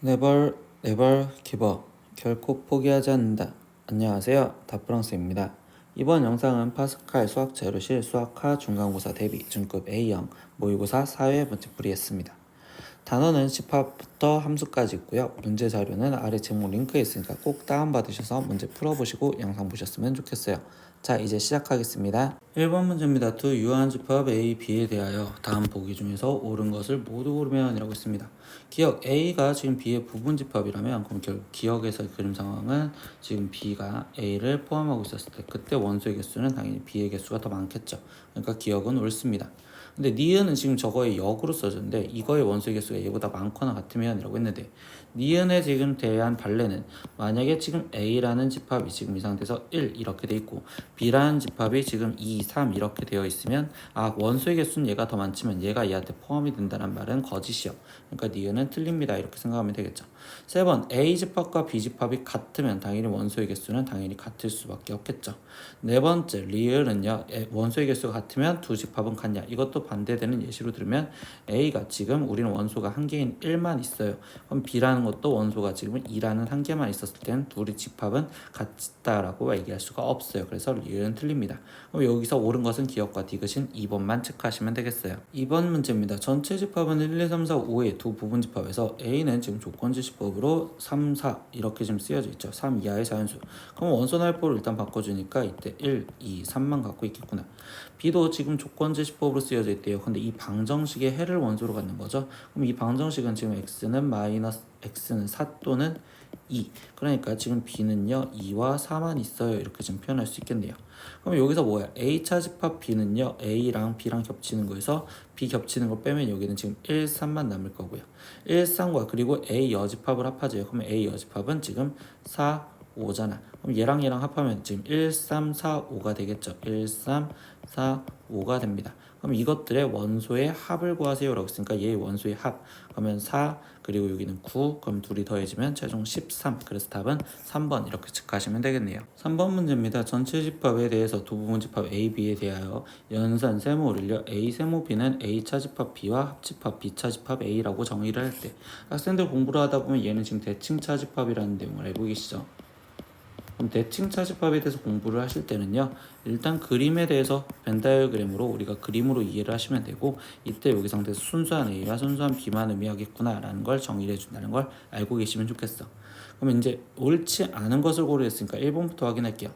네벌 네벌 기버 결코 포기하지 않는다. 안녕하세요, 다프랑스입니다. 이번 영상은 파스칼 수학 재료실 수학하 중간고사 대비 중급 A형 모의고사 4회 문제 풀이했습니다. 단어는 집합부터 함수까지 있고요. 문제 자료는 아래 제목 링크에 있으니까 꼭 다운받으셔서 문제 풀어보시고 영상 보셨으면 좋겠어요. 자, 이제 시작하겠습니다. 1번 문제입니다. 두 유한 집합 A, B에 대하여 다음 보기 중에서 옳은 것을 모두 고르면 이라고 있습니다. 기억 A가 지금 B의 부분 집합이라면 그럼 결국 기억에서 그림 상황은 지금 B가 A를 포함하고 있었을 때 그때 원소의 개수는 당연히 B의 개수가 더 많겠죠. 그러니까 기억은 옳습니다. 근데 니은은 지금 저거의 역으로 써졌는데 이거의 원소의 개수가 얘보다 많거나 같으면 이라고 했는데 니은에 지금 대한 발레는 만약에 지금 A라는 집합이 지금 이 상태에서 1 이렇게 돼 있고 B라는 집합이 지금 2, 3 이렇게 되어 있으면 원소의 개수는 얘가 더 많지만 얘가 얘한테 포함이 된다는 말은 거짓이요. 그러니까 니은은 틀립니다. 이렇게 생각하면 되겠죠. 세 번 A 집합과 B 집합이 같으면 당연히 원소의 개수는 당연히 같을 수밖에 없겠죠. 네 번째 리을은요, 원소의 개수가 같으면 두 집합은 같냐. 이것도 반대되는 예시로 들으면 A가 지금 우리는 원소가 한 개인 1만 있어요. 그럼 B라는 것도 원소가 지금 2라는 한 개만 있었을 때는 둘이 집합은 같다라고 얘기할 수가 없어요. 그래서 리을은 틀립니다. 그럼 여기서 옳은 것은 기억과 디귿인 2번만 체크하시면 되겠어요. 2번 문제입니다. 전체 집합은 1, 2, 3, 4, 5의 두 부분 집합에서 A는 지금 조건지시법으로 3, 4 이렇게 지금 쓰여져 있죠. 3 이하의 자연수. 그럼 원소 날보를 일단 바꿔주니까 이때 1, 2, 3만 갖고 있겠구나. B도 지금 조건지시법으로 쓰여져 있대요. 근데 이 방정식의 해를 원소로 갖는 거죠. 그럼 이 방정식은 지금 x는 4 또는 2. 그러니까 지금 B는요 2와 4만 있어요. 이렇게 지금 표현할 수 있겠네요. 그럼 여기서 뭐야? A차 집합 B는요 A랑 B랑 겹치는 거에서 B 겹치는 거 빼면 여기는 지금 1, 3만 남을 거고요. 1, 3과 그리고 A 여집합을 합하죠. 그러면 A 여집합은 지금 4, 5잖아. 그럼 얘랑 얘랑 합하면 지금 1, 3, 4, 5가 되겠죠. 1, 3, 4, 5가 됩니다. 그럼 이것들의 원소의 합을 구하세요 라고 했으니까 얘의 원소의 합 그러면 4 그리고 여기는 9 그럼 둘이 더해지면 최종 13. 그래서 답은 3번 이렇게 체크하시면 되겠네요. 3번 문제입니다. 전체 집합에 대해서 두 부분 집합 A, B에 대하여 연산 세모를요 A 세모 B는 A차 집합 B와 합집합 B차 집합 A라고 정의를 할 때 학생들 공부를 하다 보면 얘는 지금 대칭차 집합이라는 내용을 알고 계시죠? 그럼 대칭차 집합에 대해서 공부를 하실 때는요 일단 그림에 대해서 벤다이어그램으로 우리가 그림으로 이해를 하시면 되고 이때 여기 상태에서 순수한 A와 순수한 B만 의미하겠구나 라는 걸 정의를 해준다는 걸 알고 계시면 좋겠어. 그럼 이제 옳지 않은 것을 고르겠으니까 1번부터 확인할게요.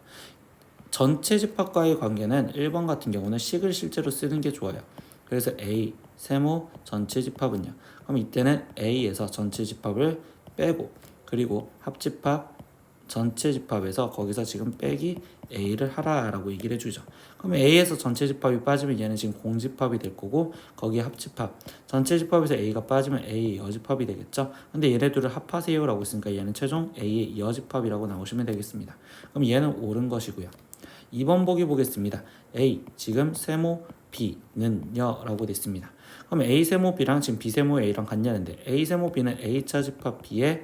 전체 집합과의 관계는 1번 같은 경우는 식을 실제로 쓰는 게 좋아요. 그래서 A 세모 전체 집합은요 그럼 이때는 A에서 전체 집합을 빼고 그리고 합집합 전체 집합에서 거기서 지금 빼기 A를 하라라고 얘기를 해주죠. 그럼 A에서 전체 집합이 빠지면 얘는 지금 공집합이 될 거고 거기에 합집합 전체 집합에서 A가 빠지면 A의 여집합이 되겠죠. 근데 얘네들을 합하세요 라고 했으니까 얘는 최종 A의 여집합이라고 나오시면 되겠습니다. 그럼 얘는 옳은 것이고요. 2번 보기 보겠습니다. A 지금 세모 B는요 라고 됐습니다. 그럼 A 세모 B랑 지금 B 세모 A랑 같냐는데 A 세모 B는 A차 집합 B의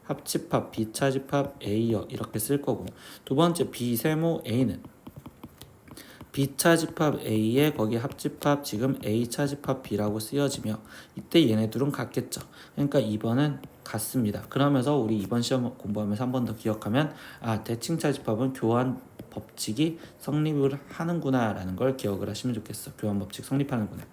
합집합 B차 집합 A여 이렇게 쓸 거고 두 번째 B 세모 A는 B차 집합 A에 거기 합집합 지금 A차 집합 B라고 쓰여지며 이때 얘네 둘은 같겠죠. 그러니까 2번은 같습니다. 그러면서 우리 이번 시험 공부하면서 한 번 더 기억하면 대칭차 집합은 교환 법칙이 성립을 하는구나 라는 걸 기억을 하시면 좋겠어. 교환 법칙 성립하는구나.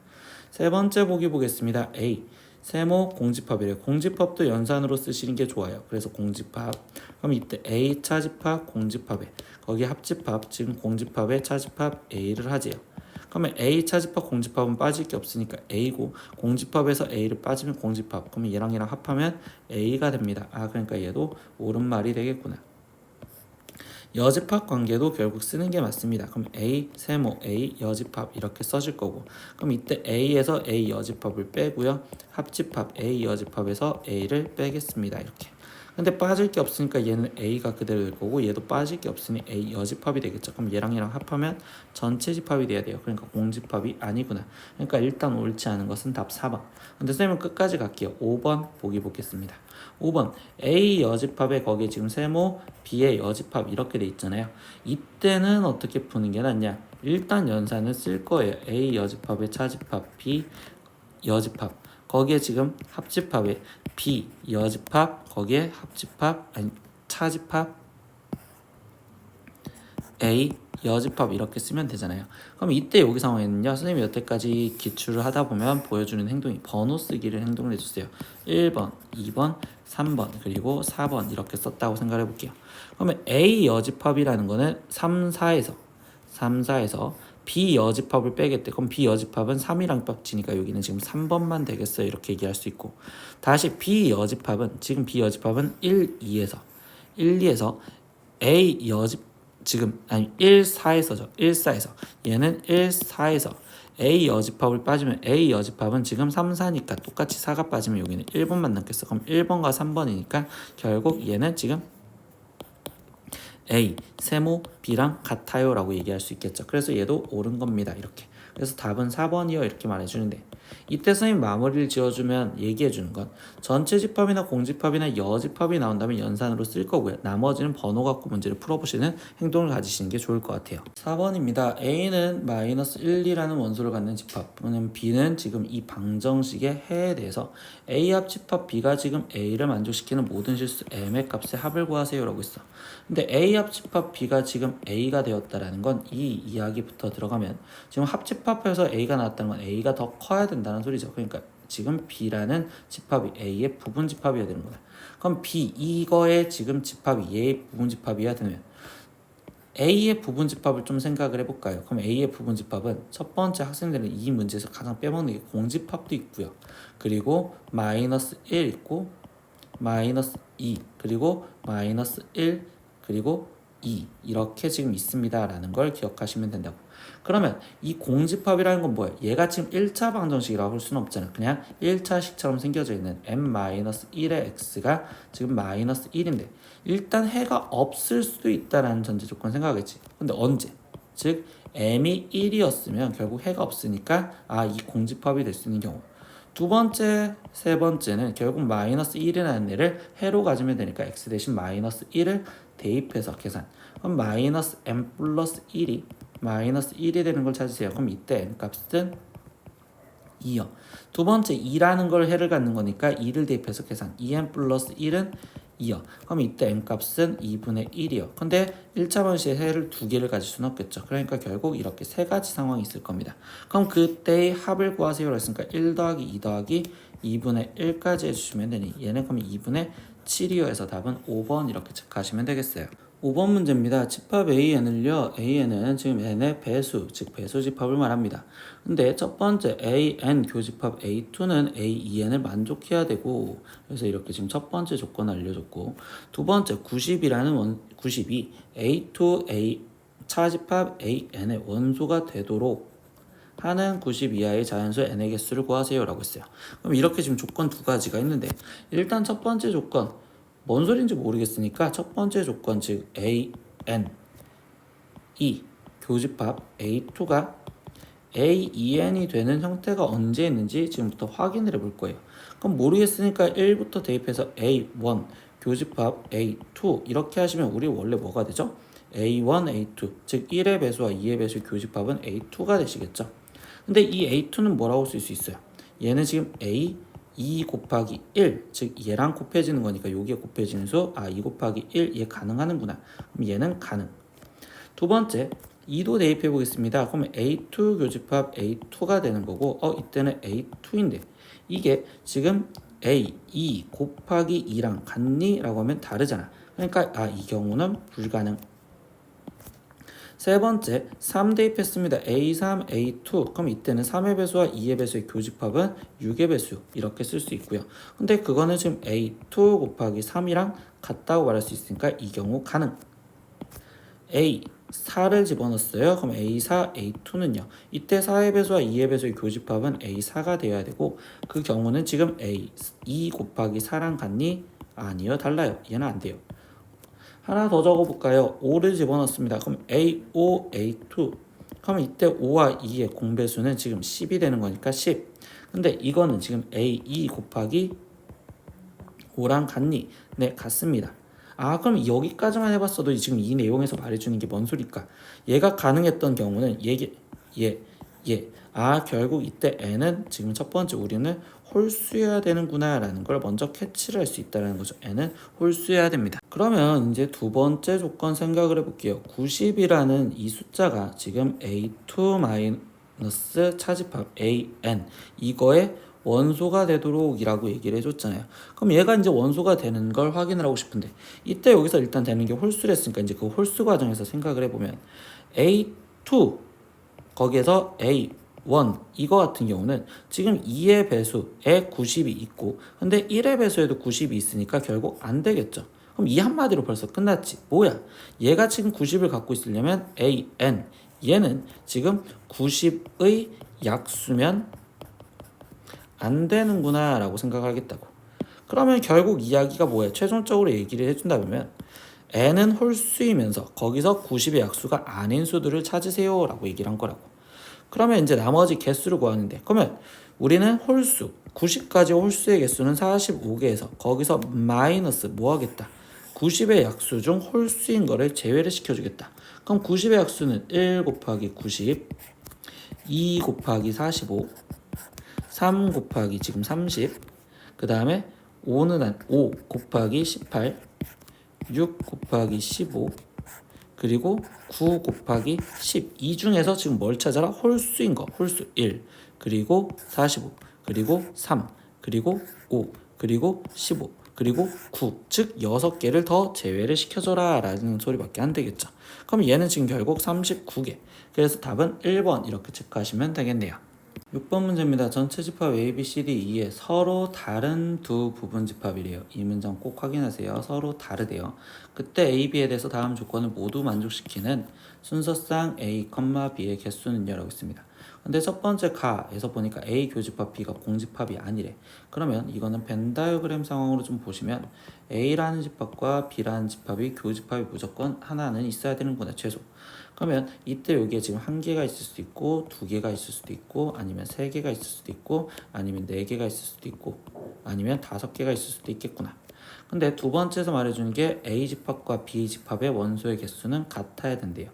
세 번째 보기 보겠습니다. A 세모 공집합이래요. 공집합도 연산으로 쓰시는 게 좋아요. 그래서 공집합 그럼 이때 A 차집합 공집합에 거기 합집합 지금 공집합에 차집합 A를 하지요. 그러면 A 차집합 공집합은 빠질 게 없으니까 A고 공집합에서 A를 빠지면 공집합 그러면 얘랑 합하면 A가 됩니다. 그러니까 얘도 옳은 말이 되겠구나. 여집합 관계도 결국 쓰는 게 맞습니다. 그럼 A 세모 A 여집합 이렇게 써질 거고 그럼 이때 A에서 A 여집합을 빼고요 합집합 A 여집합에서 A를 빼겠습니다. 이렇게 근데 빠질 게 없으니까 얘는 A가 그대로 될 거고 얘도 빠질 게 없으니 A 여집합이 되겠죠. 그럼 얘랑 합하면 전체 집합이 돼야 돼요. 그러니까 공집합이 아니구나. 그러니까 일단 옳지 않은 것은 답 4번. 근데 선생님은 끝까지 갈게요. 5번 보기 보겠습니다. 5번 A 여집합에 거기에 지금 세모 B의 여집합 이렇게 돼 있잖아요. 이때는 어떻게 푸는 게 낫냐? 일단 연산을 쓸 거예요. A 여집합의 차집합 B 여집합 거기에 지금 합집합에 B 여집합 거기에 합집합 아니 차집합 A 여집합 이렇게 쓰면 되잖아요. 그럼 이때 여기 상황에는요, 선생님이 여태까지 기출을 하다 보면 보여주는 행동이 번호 쓰기를 행동을 해줬어요. 1번, 2번, 3번, 그리고 4번 이렇게 썼다고 생각해 볼게요. 그러면 A 여집합이라는 거는 3, 4에서 B 여집합을 빼겠대. 그럼 B 여집합은 3이랑 빡치니까 여기는 지금 3번만 되겠어요. 이렇게 얘기할 수 있고, 다시 B 여집합은 지금 B 여집합은 1, 2에서 A 여집 지금 아니 1, 4에서죠. 1, 4에서 얘는 1, 4에서 A 여집합을 빠지면 A 여집합은 지금 3, 4니까 똑같이 4가 빠지면 여기는 1번만 남겠어. 그럼 1번과 3번이니까 결국 얘는 지금 A, 세모 B랑 같아요 라고 얘기할 수 있겠죠. 그래서 얘도 옳은 겁니다. 이렇게. 그래서 답은 4번이요 이렇게 말해주는데, 이때 선생님 마무리를 지어주면 얘기해주는 건 전체 집합이나 공집합이나 여집합이 나온다면 연산으로 쓸 거고요. 나머지는 번호 갖고 문제를 풀어보시는 행동을 가지시는 게 좋을 것 같아요. 4번입니다. A는 마이너스 1, 2라는 원소를 갖는 집합, B는 지금 이 방정식의 해에 대해서 A 합집합 B가 지금 A를 만족시키는 모든 실수 M의 값의 합을 구하세요 라고 있어. 근데 A 합집합 B가 지금 A가 되었다라는 건 이 이야기부터 들어가면 지금 합집합에서 A가 나왔다는 건 A가 더 커야 된다는 소리죠. 그러니까 지금 B라는 집합이 A의 부분 집합이어야 되는 거야. 그럼 B 이거의 지금 집합이 얘의 부분 집합이어야 되면 A의 부분 집합을 좀 생각을 해볼까요? 그럼 A의 부분 집합은 첫 번째 학생들은 이 문제에서 가장 빼먹는 게 공집합도 있고요. 그리고 마이너스 1 있고 마이너스 2 그리고 마이너스 1 그리고 2 이렇게 지금 있습니다 라는 걸 기억하시면 된다고. 그러면 이 공집합이라는 건 뭐예요? 얘가 지금 1차 방정식이라고 할 수는 없잖아. 그냥 1차식처럼 생겨져 있는 m-1의 x가 지금 마이너스 1인데 일단 해가 없을 수도 있다라는 전제 조건 생각하겠지. 근데 언제? 즉 m이 1이었으면 결국 해가 없으니까 이 공집합이 될 수 있는 경우. 두 번째, 세 번째는 결국 마이너스 1이라는 애를 해로 가지면 되니까 x 대신 마이너스 1을 대입해서 계산. 그럼 마이너스 m 플러스 1이 마이너스 1이 되는 걸 찾으세요. 그럼 이때 n 값은 2요. 두 번째 2라는 걸 해를 갖는 거니까 2를 대입해서 계산. 2n 플러스 1은 2요. 그럼 이때 n 값은 2분의 1이요. 근데 1차 방식의 해를 두 개를 가질 수는 없겠죠. 그러니까 결국 이렇게 세 가지 상황이 있을 겁니다. 그럼 그때의 합을 구하세요라고 했으니까 1 더하기 2 더하기 2분의 1까지 해주시면 되니 얘는 그럼 2분의 7이요 해서 답은 5번 이렇게 체크하시면 되겠어요. 5번 문제입니다. 집합 AN을요. AN은 지금 N의 배수, 즉 배수 집합을 말합니다. 근데 첫 번째 AN 교집합 A2는 AEN을 만족해야 되고, 그래서 이렇게 지금 첫 번째 조건 알려줬고, 두 번째 90이 A2 A 차집합 AN의 원소가 되도록 하는 90 이하의 자연수 n의 개수를 구하세요 라고 했어요. 그럼 이렇게 지금 조건 두 가지가 있는데, 일단 첫 번째 조건 뭔 소리인지 모르겠으니까 첫 번째 조건 즉 AN 이 교집합 A2가 AEN이 되는 형태가 언제 있는지 지금부터 확인을 해볼 거예요. 그럼 모르겠으니까 1부터 대입해서 A1 교집합 A2 이렇게 하시면 우리 원래 뭐가 되죠? A1, A2 즉 1의 배수와 2의 배수의 교집합은 A2가 되시겠죠. 근데 이 A2는 뭐라고 쓸 수 있어요? 얘는 지금 A 2 곱하기 1, 즉 얘랑 곱해지는 거니까 여기에 곱해지는 수, 2 곱하기 1, 얘 가능하는구나. 그럼 얘는 가능. 두 번째, 2도 대입해 보겠습니다. 그러면 A2 교집합 A2가 되는 거고, 이때는 A2인데 이게 지금 A2 곱하기 2랑 같니? 라고 하면 다르잖아. 그러니까 이 경우는 불가능. 세 번째, 3 대입했습니다. A3, A2. 그럼 이때는 3의 배수와 2의 배수의 교집합은 6의 배수. 이렇게 쓸 수 있고요. 근데 그거는 지금 A2 곱하기 3이랑 같다고 말할 수 있으니까 이 경우 가능. A4를 집어넣었어요. 그럼 A4, A2는요. 이때 4의 배수와 2의 배수의 교집합은 A4가 되어야 되고 그 경우는 지금 A2 곱하기 4랑 같니? 아니요. 달라요. 얘는 안 돼요. 하나 더 적어볼까요? 5를 집어넣습니다. 그럼 A5, A2. 그럼 이때 5와 2의 공배수는 지금 10이 되는 거니까 10. 근데 이거는 지금 A2 곱하기 5랑 같니? 네, 같습니다. 그럼 여기까지만 해봤어도 지금 이 내용에서 말해주는 게 뭔 소리일까? 얘가 가능했던 경우는 얘 예. 결국 이때 n은 지금 첫 번째 우리는 홀수여야 되는구나 라는 걸 먼저 캐치를 할 수 있다는 거죠. n은 홀수여야 됩니다. 그러면 이제 두 번째 조건 생각을 해볼게요. 90이라는 이 숫자가 지금 a2 마이너스 차집합 an 이거의 원소가 되도록 이라고 얘기를 해줬잖아요. 그럼 얘가 이제 원소가 되는 걸 확인을 하고 싶은데 이때 여기서 일단 되는 게 홀수를 했으니까 이제 그 홀수 과정에서 생각을 해보면 a2 거기에서 A1 이거 같은 경우는 지금 2의 배수에 90이 있고 근데 1의 배수에도 90이 있으니까 결국 안 되겠죠. 그럼 이 한마디로 벌써 끝났지. 뭐야? 얘가 지금 90을 갖고 있으려면 AN 얘는 지금 90의 약수면 안 되는구나 라고 생각하겠다고. 그러면 결국 이야기가 뭐야? 최종적으로 얘기를 해준다면 n은 홀수이면서 거기서 90의 약수가 아닌 수들을 찾으세요 라고 얘기를 한 거라고. 그러면 이제 나머지 개수를 구하는데 그러면 우리는 홀수 90까지 홀수의 개수는 45개에서 거기서 마이너스 뭐 하겠다? 90의 약수 중 홀수인 거를 제외를 시켜주겠다. 그럼 90의 약수는 1 곱하기 90 2 곱하기 45 3 곱하기 지금 30 그 다음에 5는 5 곱하기 18 6 곱하기 15 그리고 9 곱하기 10 이 중에서 지금 뭘 찾아라? 홀수인 거 홀수 1 그리고 45 그리고 3 그리고 5 그리고 15 그리고 9 즉 6개를 더 제외를 시켜줘라 라는 소리밖에 안 되겠죠. 그럼 얘는 지금 결국 39개 그래서 답은 1번 이렇게 체크하시면 되겠네요. 6번 문제입니다. 전체 집합 A, B, C, D, E에 서로 다른 두 부분 집합이래요. 이 문장 꼭 확인하세요. 서로 다르대요. 그때 A, B에 대해서 다음 조건을 모두 만족시키는 순서상 A, B의 개수는요 라고 있습니다. 근데 첫 번째 가에서 보니까 A 교집합 B가 공집합이 아니래. 그러면 이거는 벤 다이어그램 상황으로 좀 보시면 A라는 집합과 B라는 집합이 교집합이 무조건 하나는 있어야 되는구나 최소. 그러면 이때 여기에 지금 한 개가 있을 수도 있고 두 개가 있을 수도 있고 아니면 세 개가 있을 수도 있고 아니면 네 개가 있을 수도 있고 아니면 다섯 개가 있을 수도 있겠구나. 근데 두 번째에서 말해주는 게 A 집합과 B 집합의 원소의 개수는 같아야 된대요.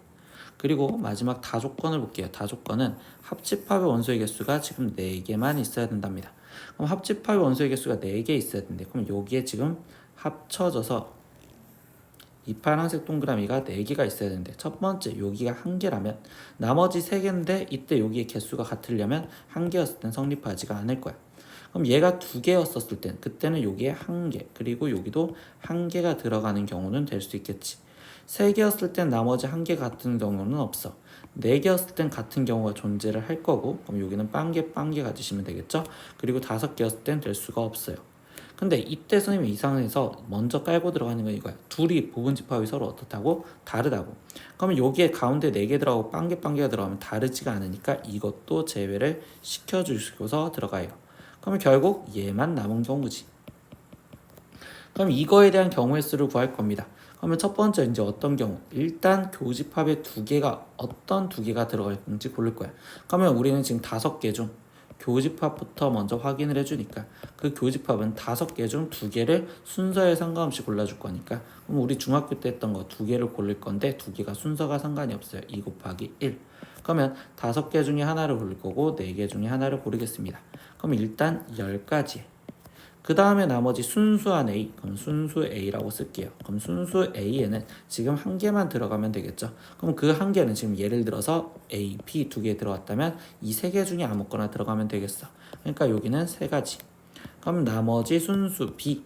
그리고 마지막 다조건을 볼게요. 다조건은 합집합의 원소의 개수가 지금 4개만 있어야 된답니다. 그럼 합집합의 원소의 개수가 4개 있어야 된대. 그럼 여기에 지금 합쳐져서 이 파란색 동그라미가 4개가 있어야 되는데 첫 번째 여기가 1개라면 나머지 3개인데 이때 여기의 개수가 같으려면 1개였을 땐 성립하지가 않을 거야. 그럼 얘가 2개였었을 땐 그때는 여기에 1개 그리고 여기도 1개가 들어가는 경우는 될 수 있겠지. 3개였을 땐 나머지 1개 같은 경우는 없어. 4개였을 땐 같은 경우가 존재를 할 거고 그럼 여기는 빵개 가지시면 되겠죠. 그리고 5개였을 땐 될 수가 없어요. 근데 이때 선생님이 이 상황에서 먼저 깔고 들어가는 건 이거야. 둘이 부분 집합이 서로 어떻다고? 다르다고. 그러면 여기에 가운데 4개 들어가고 빵개가 들어가면 다르지가 않으니까 이것도 제외를 시켜주시고서 들어가요. 그러면 결국 얘만 남은 경우지. 그럼 이거에 대한 경우의 수를 구할 겁니다. 그러면 첫 번째 이제 어떤 경우? 일단 교집합에 어떤 두 개가 들어갈 건지 고를 거야. 그러면 우리는 지금 5개 중 교집합부터 먼저 확인을 해주니까 그 교집합은 5개 중 2개를 순서에 상관없이 골라줄 거니까 그럼 우리 중학교 때 했던 거 2개를 고를 건데 2개가 순서가 상관이 없어요. 2 곱하기 1 그러면 5개 중에 하나를 고를 거고 4개 중에 하나를 고르겠습니다. 그럼 일단 10가지 그 다음에 나머지 순수한 A, 그럼 순수 A라고 쓸게요. 그럼 순수 A에는 지금 1개만 들어가면 되겠죠. 그럼 그 1개는 지금 예를 들어서 A, B 2개 들어갔다면 이 3개 중에 아무거나 들어가면 되겠어. 그러니까 여기는 3가지. 그럼 나머지 순수 B,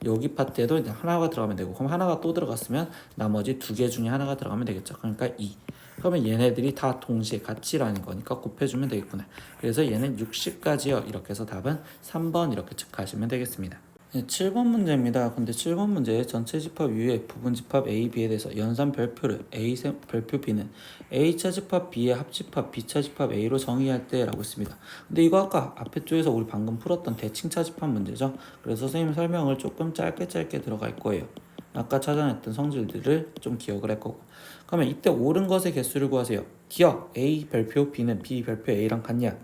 여기 파트에도 이제 하나가 들어가면 되고 그럼 하나가 또 들어갔으면 나머지 2개 중에 하나가 들어가면 되겠죠. 그러니까 2. 그러면 얘네들이 다 동시에 같이라는 거니까 곱해주면 되겠구나. 그래서 얘는 60까지요. 이렇게 해서 답은 3번 이렇게 체크하시면 되겠습니다. 7번 문제입니다. 근데 7번 문제 전체 집합 U의 부분 집합 A, B에 대해서 연산 별표를 A 별표 B는 A차 집합 B의 합집합 B차 집합 A로 정의할 때 라고 했습니다. 근데 이거 아까 앞에 쪽에서 우리 방금 풀었던 대칭차 집합 문제죠. 그래서 선생님 설명을 조금 짧게 들어갈 거예요. 아까 찾아냈던 성질들을 좀 기억을 할 거고. 그러면 이때 옳은 것의 개수를 구하세요. 기억 A 별표 B는 B 별표 A랑 같냐?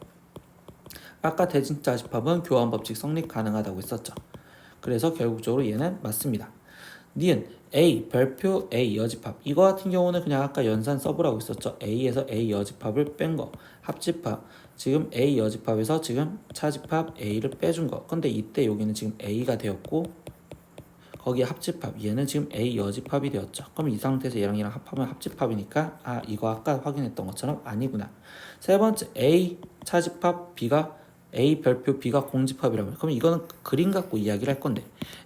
아까 대칭차 집합은 교환 법칙 성립 가능하다고 했었죠. 그래서 결국적으로 얘는 맞습니다. 니은 A 별표 A 여집합 이거 같은 경우는 그냥 아까 연산 서브라고 있었죠. A에서 A 여집합을 뺀 거 합집합 지금 A 여집합에서 지금 차집합 A를 빼준 거. 근데 이때 여기는 지금 A가 되었고 거기에 합집합 얘는 지금 A 여집합이 되었죠. 그럼 이 상태에서 얘랑 합하면 합집합이니까 아 이거 아까 확인했던 것처럼 아니구나. 세 번째 A 차집합 B가 A 별표 B가 공집합이라면 그럼 이거는 그림 갖고 이야기를 할 건데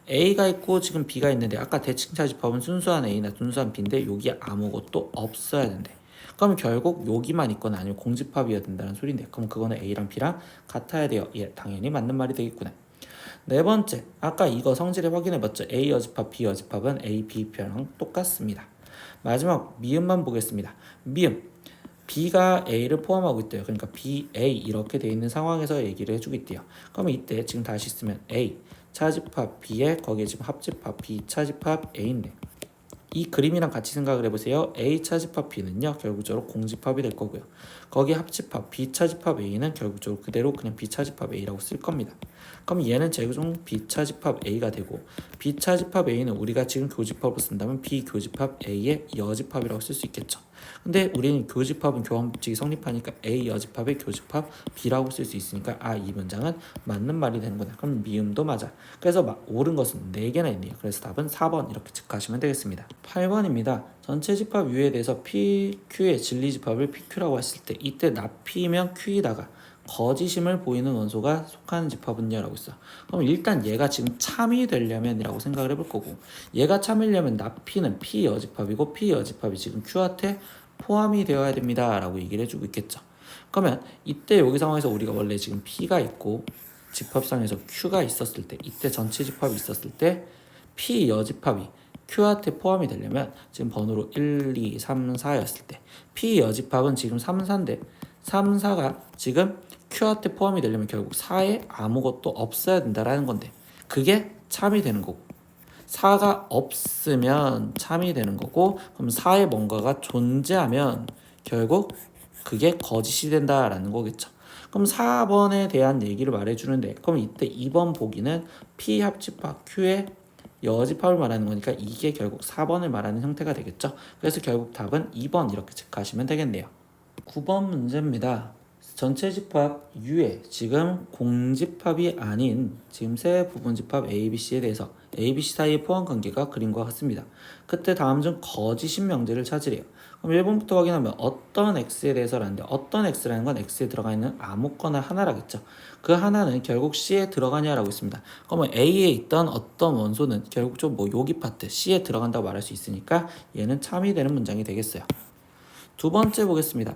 A가 있고 지금 B가 있는데 아까 대칭 차집합은 순수한 A나 순수한 B인데 여기에 아무것도 없어야 된대. 그럼 결국 여기만 있거나 아니면 공집합이어야 된다는 소리인데 그럼 그거는 A랑 B랑 같아야 돼요. 예, 당연히 맞는 말이 되겠구나. 네 번째, 아까 이거 성질에 확인해봤죠. A 여집합, B 여집합은 A, B표랑 똑같습니다. 마지막 미음만 보겠습니다. 미음, B가 A를 포함하고 있대요. 그러니까 B, A 이렇게 돼 있는 상황에서 얘기를 해주고 있대요. 그러면 이때 지금 다시 쓰면 A, 차집합 B에 거기에 지금 합집합 B, 차집합 A인데 이 그림이랑 같이 생각을 해보세요. A 차집합 B는요 결국적으로 공집합이 될 거고요. 거기 합집합 B 차집합 A는 결국적으로 그대로 그냥 B 차집합 A라고 쓸 겁니다. 그럼 얘는 최종 B 차집합 A가 되고 B 차집합 A는 우리가 지금 교집합으로 쓴다면 B 교집합 A의 여집합이라고 쓸 수 있겠죠. 근데 우리는 교집합은 교환법칙이 성립하니까 A 여집합의 교집합 B라고 쓸 수 있으니까 아 이 문장은 맞는 말이 되는구나. 그럼 미음도 맞아. 그래서 옳은 것은 4개나 있네요. 그래서 답은 4번 이렇게 체크하시면 되겠습니다. 8번입니다. 전체 집합 U에 대해서 PQ의 진리집합을 PQ라고 했을 때 이때 납P면 Q이다가 거짓임을 보이는 원소가 속하는 집합은요 라고 있어. 그럼 일단 얘가 지금 참이 되려면 이라고 생각을 해볼 거고 얘가 참이려면 납P는 P 여집합이고 P 여집합이 지금 Q한테 포함이 되어야 됩니다 라고 얘기를 해주고 있겠죠. 그러면 이때 여기 상황에서 우리가 원래 지금 P가 있고 집합상에서 Q가 있었을 때 이때 전체 집합이 있었을 때 P 여집합이 Q한테 포함이 되려면 지금 번호로 1, 2, 3, 4였을 때 P 여집합은 지금 3, 4인데 3, 4가 지금 Q한테 포함이 되려면 결국 4에 아무것도 없어야 된다라는 건데 그게 참이 되는 거고 4가 없으면 참이 되는 거고 그럼 4에 뭔가가 존재하면 결국 그게 거짓이 된다라는 거겠죠. 그럼 4번에 대한 얘기를 말해주는데 그럼 이때 2번 보기는 P 합집합 Q의 여집합을 말하는 거니까 이게 결국 4번을 말하는 형태가 되겠죠. 그래서 결국 답은 2번 이렇게 체크하시면 되겠네요. 9번 문제입니다. 전체 집합 U에 지금 공집합이 아닌 지금 세 부분집합 A, B, C에 대해서 A, B, C 사이의 포함 관계가 그림과 같습니다. 그때 다음 중 거짓인 명제를 찾으래요. 그럼 1번부터 확인하면 어떤 X에 대해서라는데 어떤 X라는 건 X에 들어가 있는 아무거나 하나라겠죠. 그 하나는 결국 C에 들어가냐라고 있습니다. 그러면 A에 있던 어떤 원소는 결국 좀 뭐 여기 파트 C에 들어간다고 말할 수 있으니까 얘는 참이 되는 문장이 되겠어요. 두 번째 보겠습니다.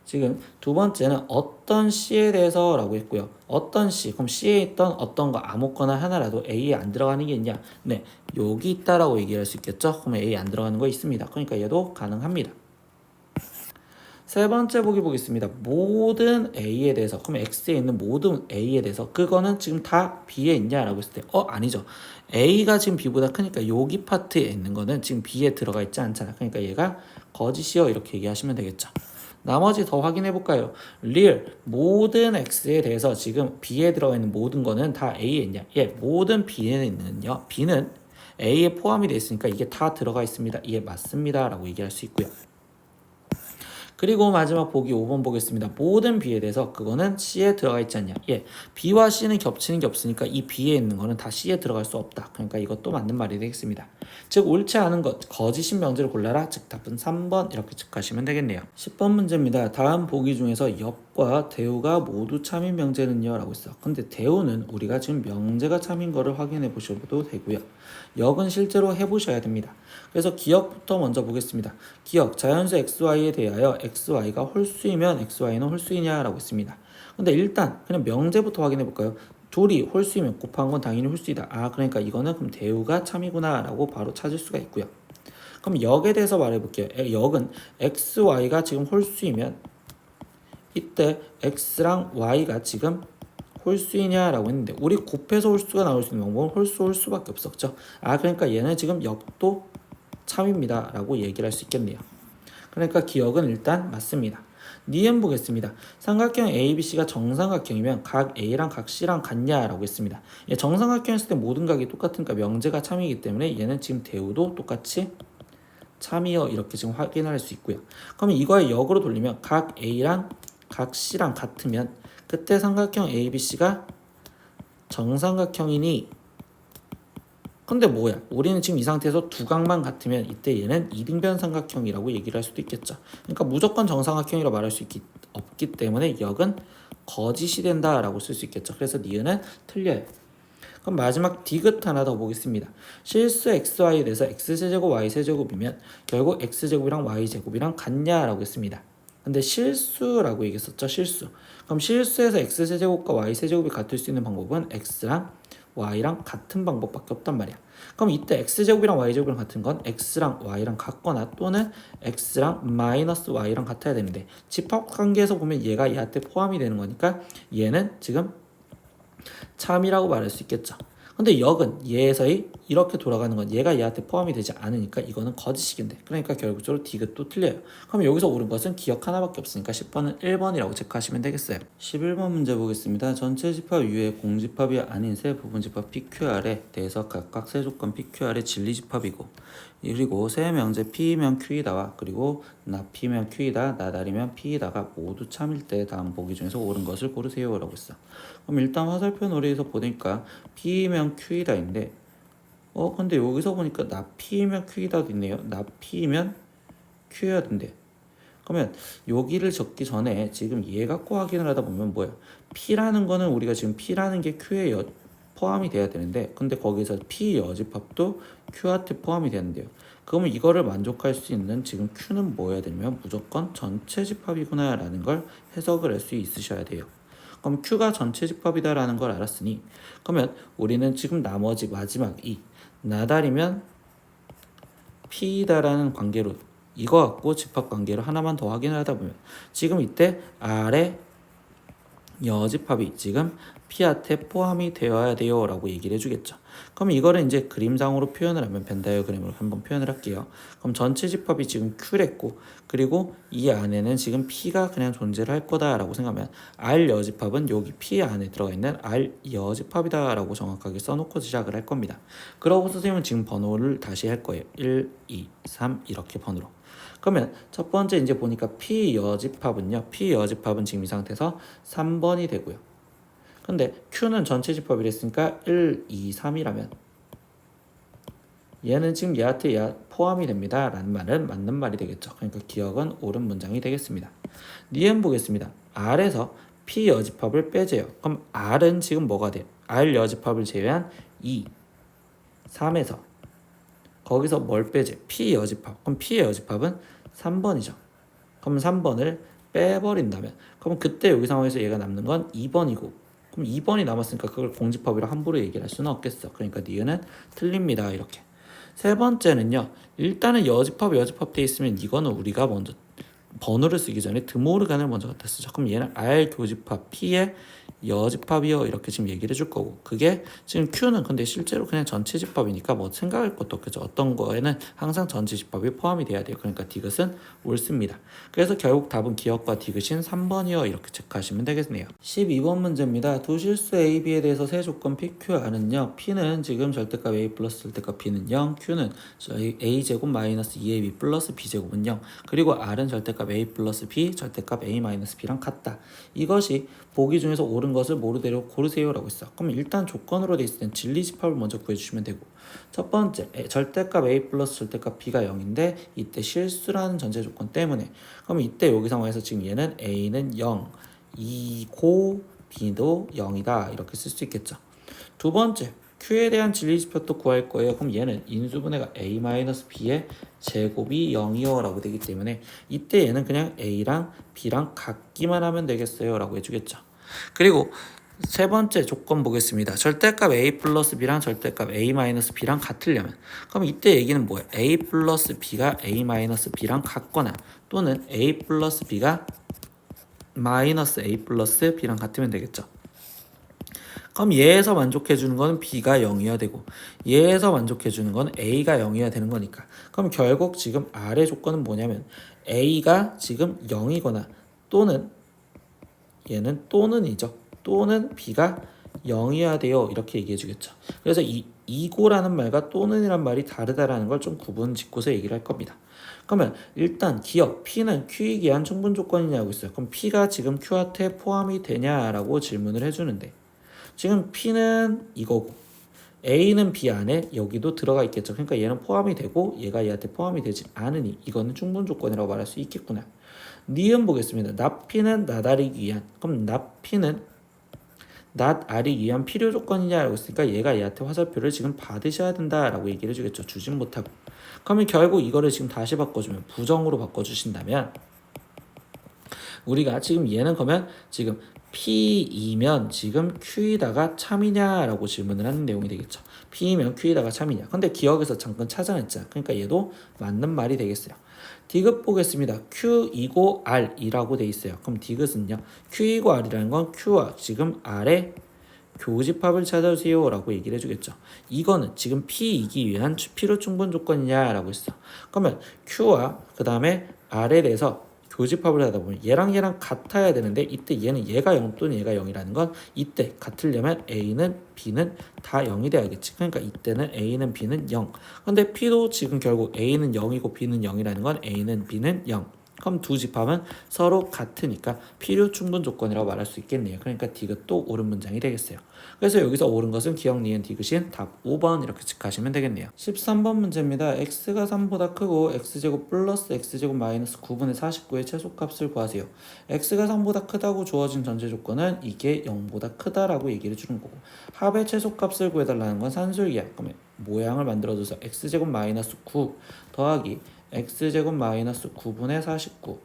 지금 두 번째는 어떤 C에 대해서 라고 했고요. 어떤 C, 그럼 C에 있던 어떤 거 아무거나 하나라도 A에 안 들어가는 게 있냐? 네, 여기 있다라고 얘기할 수 있겠죠? 그러면 A에 안 들어가는 거 있습니다. 그러니까 얘도 가능합니다. 세 번째 보기 보겠습니다. 모든 A에 대해서, 그럼 X에 있는 모든 A에 대해서 그거는 지금 다 B에 있냐라고 했을 때 아니죠. A가 지금 B보다 크니까 여기 파트에 있는 거는 지금 B에 들어가 있지 않잖아. 그러니까 얘가 거짓이요 이렇게 얘기하시면 되겠죠. 나머지 더 확인해 볼까요? real 모든 x에 대해서 지금 b에 들어가 있는 모든 거는 다 a에 있냐? 예, 모든 b에 있는요. b는 a에 포함이 되어 있으니까 이게 다 들어가 있습니다. 예, 맞습니다. 라고 얘기할 수 있고요. 그리고 마지막 보기 5번 보겠습니다. 모든 B에 대해서 그거는 C에 들어가 있지 않냐. 예, B와 C는 겹치는 게 없으니까 이 B에 있는 거는 다 C에 들어갈 수 없다. 그러니까 이것도 맞는 말이 되겠습니다. 즉 옳지 않은 것, 거짓인 명제를 골라라. 즉 답은 3번 이렇게 체크하시면 되겠네요. 10번 문제입니다. 다음 보기 중에서 역과 대우가 모두 참인 명제는요 라고 있어. 근데 대우는 우리가 지금 명제가 참인 거를 확인해 보셔도 되고요. 역은 실제로 해보셔야 됩니다. 그래서 기역부터 먼저 보겠습니다. 기역, 자연수 xy에 대하여 xy가 홀수이면 xy는 홀수이냐 라고 했습니다. 근데 일단 그냥 명제부터 확인해 볼까요? 둘이 홀수이면 곱한 건 당연히 홀수이다. 아, 그러니까 이거는 그럼 대우가 참이구나 라고 바로 찾을 수가 있고요. 그럼 역에 대해서 말해 볼게요. 역은 xy가 지금 홀수이면 이때 x랑 y가 지금 홀수이냐라고 했는데 우리 곱해서 홀수가 나올 수 있는 방법은 홀수밖에 없었죠. 아, 그러니까 얘는 지금 역도 참입니다 라고 얘기를 할 수 있겠네요. 그러니까 기역은 일단 맞습니다. 니은 보겠습니다. 삼각형 ABC가 정삼각형이면 각 A랑 각 C랑 같냐라고 했습니다. 정삼각형이었을 때 모든 각이 똑같으니까 명제가 참이기 때문에 얘는 지금 대우도 똑같이 참이요 이렇게 지금 확인을 할 수 있고요. 그러면 이거의 역으로 돌리면 각 A랑 각 C랑 같으면 그때 삼각형 ABC가 정삼각형이니 근데 뭐야? 우리는 지금 이 상태에서 두 각만 같으면 이때 얘는 이등변 삼각형이라고 얘기를 할 수도 있겠죠. 그러니까 무조건 정삼각형이라고 말할 수 없기 때문에 역은 거짓이 된다라고 쓸 수 있겠죠. 그래서 니은은 틀려요. 그럼 마지막 디귿 하나 더 보겠습니다. 실수 xy에 대해서 x제곱 y세제곱이면 결국 x제곱이랑 y제곱이랑 같냐라고 했습니다. 근데 실수라고 얘기했었죠. 실수. 그럼 실수에서 x세제곱과 y세제곱이 같을 수 있는 방법은 x랑 y랑 같은 방법밖에 없단 말이야. 그럼 이때 x제곱이랑 y제곱이랑 같은 건 x랑 y랑 같거나 또는 x랑 마이너스 y랑 같아야 되는데 집합관계에서 보면 얘가 얘한테 포함이 되는 거니까 얘는 지금 참이라고 말할 수 있겠죠. 근데 역은 얘에서의 이렇게 돌아가는 건 얘가 얘한테 포함이 되지 않으니까 이거는 거짓이긴데 그러니까 결국적으로 디귿도 틀려요. 그럼 여기서 옳은 것은 기억 하나밖에 없으니까 10번은 1번이라고 체크하시면 되겠어요. 11번 문제 보겠습니다. 전체 집합 U의 공집합이 아닌 세 부분 집합 PQR에 대해서 각각 세 조건 PQR의 진리 집합이고 그리고 세 명제 P이면 Q이다와 그리고 나 P면 Q이다 나달이면 P이다가 모두 참일 때 다음 보기 중에서 옳은 것을 고르세요 라고 했어. 그럼 일단 화살표 놀이에서 보니까 P이면 Q이다인데 근데 여기서 보니까 나 P이면 Q이다도 있네요. 나 P이면 Q여야 된대. 그러면 여기를 적기 전에 지금 얘 갖고 확인을 하다 보면 뭐야? P라는 거는 우리가 지금 P라는 게 Q에 포함이 돼야 되는데 근데 거기서 P 여집합도 Q한테 포함이 되는데요. 그러면 이거를 만족할 수 있는 지금 Q는 뭐여야 되냐면 무조건 전체 집합이구나 라는 걸 해석을 할 수 있으셔야 돼요. 그럼 Q가 전체 집합이다 라는 걸 알았으니 그러면 우리는 지금 나머지 마지막 이 나달이면 P다라는 관계로 이거 갖고 집합 관계를 하나만 더 확인을 하다 보면 지금 이때 아래 여집합이 지금 P한테 포함이 되어야 돼요 라고 얘기를 해주겠죠. 그럼 이거를 이제 그림상으로 표현을 하면 벤 다이어그램으로 한번 표현을 할게요. 그럼 전체 집합이 지금 Q랬고 그리고 이 안에는 지금 P가 그냥 존재를 할 거다 라고 생각하면 R 여집합은 여기 P 안에 들어가 있는 R 여집합이다 라고 정확하게 써놓고 시작을 할 겁니다. 그러고 선생님은 지금 번호를 다시 할 거예요. 1, 2, 3 이렇게 번호로. 그러면 첫 번째 이제 보니까 P 여집합은요. P 여집합은 지금 이 상태에서 3번이 되고요. 근데 Q는 전체 집합이랬으니까 1, 2, 3이라면 얘는 지금 얘한테 포함이 됩니다. 라는 말은 맞는 말이 되겠죠. 그러니까 기억은 옳은 문장이 되겠습니다. 니은 보겠습니다. R에서 P 여집합을 빼재요. 그럼 R은 지금 뭐가 돼요? R 여집합을 제외한 2, 3에서 거기서 뭘 빼재? P 여집합. 그럼 P의 여집합은 3번이죠. 그럼 3번을 빼버린다면 그럼 그때 여기 상황에서 얘가 남는 건 2번이고 그럼 2번이 남았으니까 그걸 공집합이라 함부로 얘기를 할 수는 없겠어. 그러니까 니은은 틀립니다. 이렇게. 세 번째는요. 일단은 여집합 돼 있으면 이거는 우리가 먼저 번호를 쓰기 전에 드모르간을 먼저 갖다 쓰죠. 그럼 얘는 R 교집합 P의 여집합이요 이렇게 지금 얘기를 해줄 거고 그게 지금 Q는 근데 실제로 그냥 전체 집합이니까 뭐 생각할 것도 없겠죠. 어떤 거에는 항상 전체 집합이 포함이 돼야 돼요. 그러니까 디귿은 옳습니다. 그래서 결국 답은 기억과 디귿인 3번이요 이렇게 체크하시면 되겠네요. 12번 문제입니다. 두 실수 A, B에 대해서 세 조건 PQR은요. P는 지금 절대값 A 플러스 절대값 B는 0 Q는 A제곱 마이너스 2AB 플러스 B제곱은 0 그리고 R은 절대값 A 플러스 B 절대값 A 마이너스 B랑 같다. 이것이 보기 중에서 옳은 것을 모르대로 고르세요 라고 했어. 그럼 일단 조건으로 돼 있을 땐 진리 집합을 먼저 구해주시면 되고 첫 번째 절대값 A 플러스 절대값 B가 0인데 이때 실수라는 전제 조건 때문에 그럼 이때 여기 상황에서 지금 얘는 A는 0 2고 B도 0이다 이렇게 쓸 수 있겠죠. 두 번째 Q에 대한 진리 집합도 구할 거예요. 그럼 얘는 인수분해가 A-B의 제곱이 0이요 라고 되기 때문에 이때 얘는 그냥 A랑 B랑 같기만 하면 되겠어요 라고 해주겠죠. 그리고 세 번째 조건 보겠습니다. 절대값 A 플러스 B랑 절대값 A 마이너스 B랑 같으려면 그럼 이때 얘기는 뭐예요? A 플러스 B가 A 마이너스 B랑 같거나 또는 A 플러스 B가 마이너스 A 플러스 B랑 같으면 되겠죠. 그럼 얘에서 만족해주는 건 B가 0이어야 되고 얘에서 만족해주는 건 A가 0이어야 되는 거니까 그럼 결국 지금 R의 조건은 뭐냐면 A가 지금 0이거나 또는 얘는 또는이죠. 또는 b가 0이어야 돼요. 이렇게 얘기해 주겠죠. 그래서 이 이고라는 말과 또는이란 말이 다르다라는 걸 좀 구분 짓고서 얘기를 할 겁니다. 그러면 일단 기억 P는 Q이기 위한 충분 조건이냐고 있어요. 그럼 P가 지금 Q한테 포함이 되냐라고 질문을 해주는데 지금 P는 이거고 A는 B 안에 여기도 들어가 있겠죠. 그러니까 얘는 포함이 되고 얘가 얘한테 포함이 되지 않으니 이거는 충분 조건이라고 말할 수 있겠구나. 니은 보겠습니다. 납P는 나다리기 위한. 그럼 납P는 낫알이 위한 필요 조건이냐라고 했으니까 얘가 얘한테 화살표를 지금 받으셔야 된다라고 얘기를 해주겠죠. 주진 못하고. 그러면 결국 이거를 지금 다시 바꿔주면 부정으로 바꿔주신다면 우리가 지금 얘는 그러면 지금 P이면 지금 Q이다가 참이냐라고 질문을 하는 내용이 되겠죠. P이면 Q이다가 참이냐. 근데 기억에서 잠깐 찾아냈잖아. 그러니까 얘도 맞는 말이 되겠어요. 디귿 보겠습니다. Q이고 R이라고 돼 있어요. 그럼 디귿은요. Q이고 R이라는 건 Q와 지금 R의 교집합을 찾아주세요 라고 얘기를 해주겠죠. 이거는 지금 P이기 위한 필요 충분 조건이냐라고 했어. 그러면 Q와 그 다음에 R에 대해서 교집합을 하다 보면 얘랑 같아야 되는데 이때 얘는 얘가 0 또는 얘가 0이라는 건 이때 같으려면 A는 B는 다 0이 돼야겠지. 그러니까 이때는 A는 B는 0. 근데 P도 지금 결국 A는 0이고 B는 0이라는 건 A는 B는 0. 그럼 두 집합은 서로 같으니까 필요 충분 조건이라고 말할 수 있겠네요. 그러니까 디귿도 옳은 문장이 되겠어요. 그래서 여기서 옳은 것은 기억, 니은, 디귿인 답 5번 이렇게 체크하시면 되겠네요. 13번 문제입니다. x가 3보다 크고 x제곱 플러스 x제곱 마이너스 9분의 49의 최소값을 구하세요. x가 3보다 크다고 주어진 전제 조건은 이게 0보다 크다라고 얘기를 주는 거고 합의 최소값을 구해달라는 건 산술기야. 그러면 모양을 만들어줘서 x제곱 마이너스 9 더하기 x제곱 마이너스 9분의 49.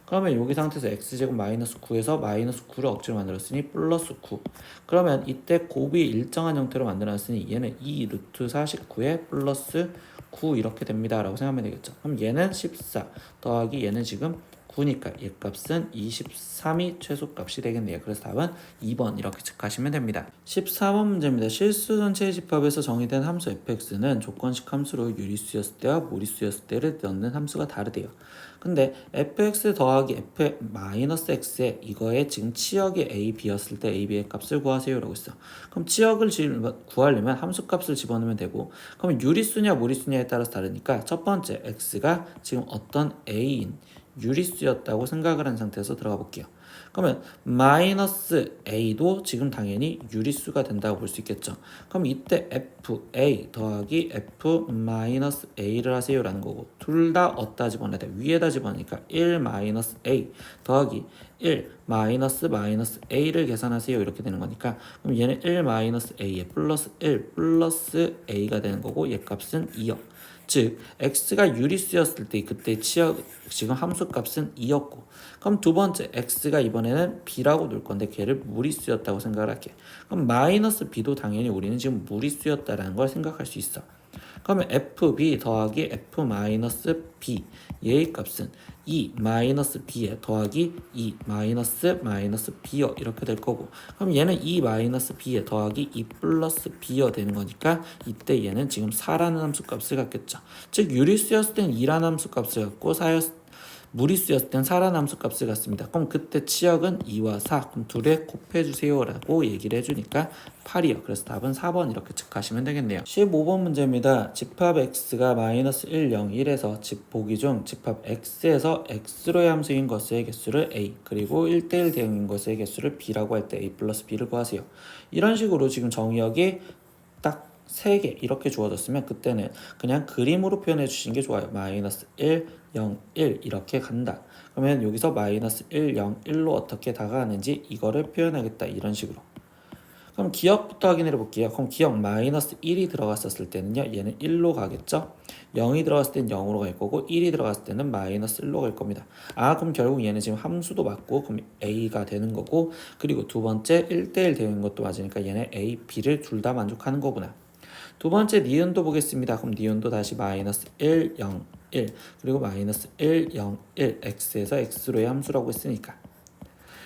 그러면 여기 상태에서 x제곱 마이너스 9에서 마이너스 9를 억지로 만들었으니 플러스 9. 그러면 이때 곱이 일정한 형태로 만들어놨으니 얘는 2 루트 49에 플러스 9 이렇게 됩니다 라고 생각하면 되겠죠. 그럼 얘는 14 더하기 얘는 지금 9니까 얘 값은 23이 최소값이 되겠네요. 그래서 답은 2번 이렇게 체크하시면 됩니다. 14번 문제입니다. 실수 전체의 집합에서 정의된 함수 fx는 조건식 함수로 유리수였을 때와 무리수였을 때를 넣는 함수가 다르대요. 근데 fx 더하기 f 마이너스 x에 이거에 지금 치역이 a, b였을 때 a, b의 값을 구하세요 라고 했어. 그럼 치역을 구하려면 함수 값을 집어넣으면 되고 그럼 유리수냐 무리수냐에 따라서 다르니까 첫 번째 x가 지금 어떤 a인 유리수였다고 생각을 한 상태에서 들어가 볼게요. 그러면 마이너스 a도 지금 당연히 유리수가 된다고 볼 수 있겠죠. 그럼 이때 fa 더하기 f 마이너스 a를 하세요 라는 거고 둘 다 어디다 집어넣어야 돼? 위에다 집어넣으니까 1 마이너스 a 더하기 1 마이너스 a를 계산하세요 이렇게 되는 거니까 그럼 얘는 1 마이너스 a에 플러스 1 플러스 a가 되는 거고 얘 값은 2요. 즉 x가 유리수였을 때 그때 치역 지금 함수값은 2였고 그럼 두 번째 x가 이번에는 b라고 놓을 건데 걔를 무리수였다고 생각을 할게. 그럼 마이너스 b도 당연히 우리는 지금 무리수였다라는 걸 생각할 수 있어. 그러면 fb 더하기 f 마이너스 b 얘의 값은 2 마이너스 b에 더하기 2 마이너스 b여 이렇게 될 거고 그럼 얘는 2 마이너스 b에 더하기 2 플러스 b여 되는 거니까 이때 얘는 지금 4라는 함수 값을 갖겠죠. 즉 유리수였을 땐 2라는 함수 값을 갖고 무리수였을 땐 4라는 함수 값을 갖습니다. 그럼 그때 치역은 2와 4 그럼 둘에 곱해주세요 라고 얘기를 해주니까 8이요. 그래서 답은 4번 이렇게 체크하시면 되겠네요. 15번 문제입니다. 집합 x가 마이너스 1, 0, 1에서 보기 중 집합 x에서 x로의 함수인 것의 개수를 a 그리고 1대1 대응인 것의 개수를 b라고 할 때 a 플러스 b를 구하세요. 이런 식으로 지금 정의역이 딱 3개 이렇게 주어졌으면 그때는 그냥 그림으로 표현해 주신 게 좋아요. 마이너스 1, 0, 1 이렇게 간다. 그러면 여기서 마이너스 1, 0, 1로 어떻게 다가가는지 이거를 표현하겠다. 이런 식으로. 그럼 기억부터 확인해 볼게요. 그럼 기억 마이너스 1이 들어갔었을 때는요. 얘는 1로 가겠죠. 0이 들어갔을 때는 0으로 갈 거고 1이 들어갔을 때는 마이너스 1로 갈 겁니다. 그럼 결국 얘는 지금 함수도 맞고 그럼 A가 되는 거고 그리고 두 번째 1대1 되는 것도 맞으니까 얘는 A, B를 둘 다 만족하는 거구나. 두 번째 니은도 보겠습니다. 그럼 니은도 다시 마이너스 1, 0, 1 그리고 마이너스 1, 0, 1 x에서 x로의 함수라고 했으니까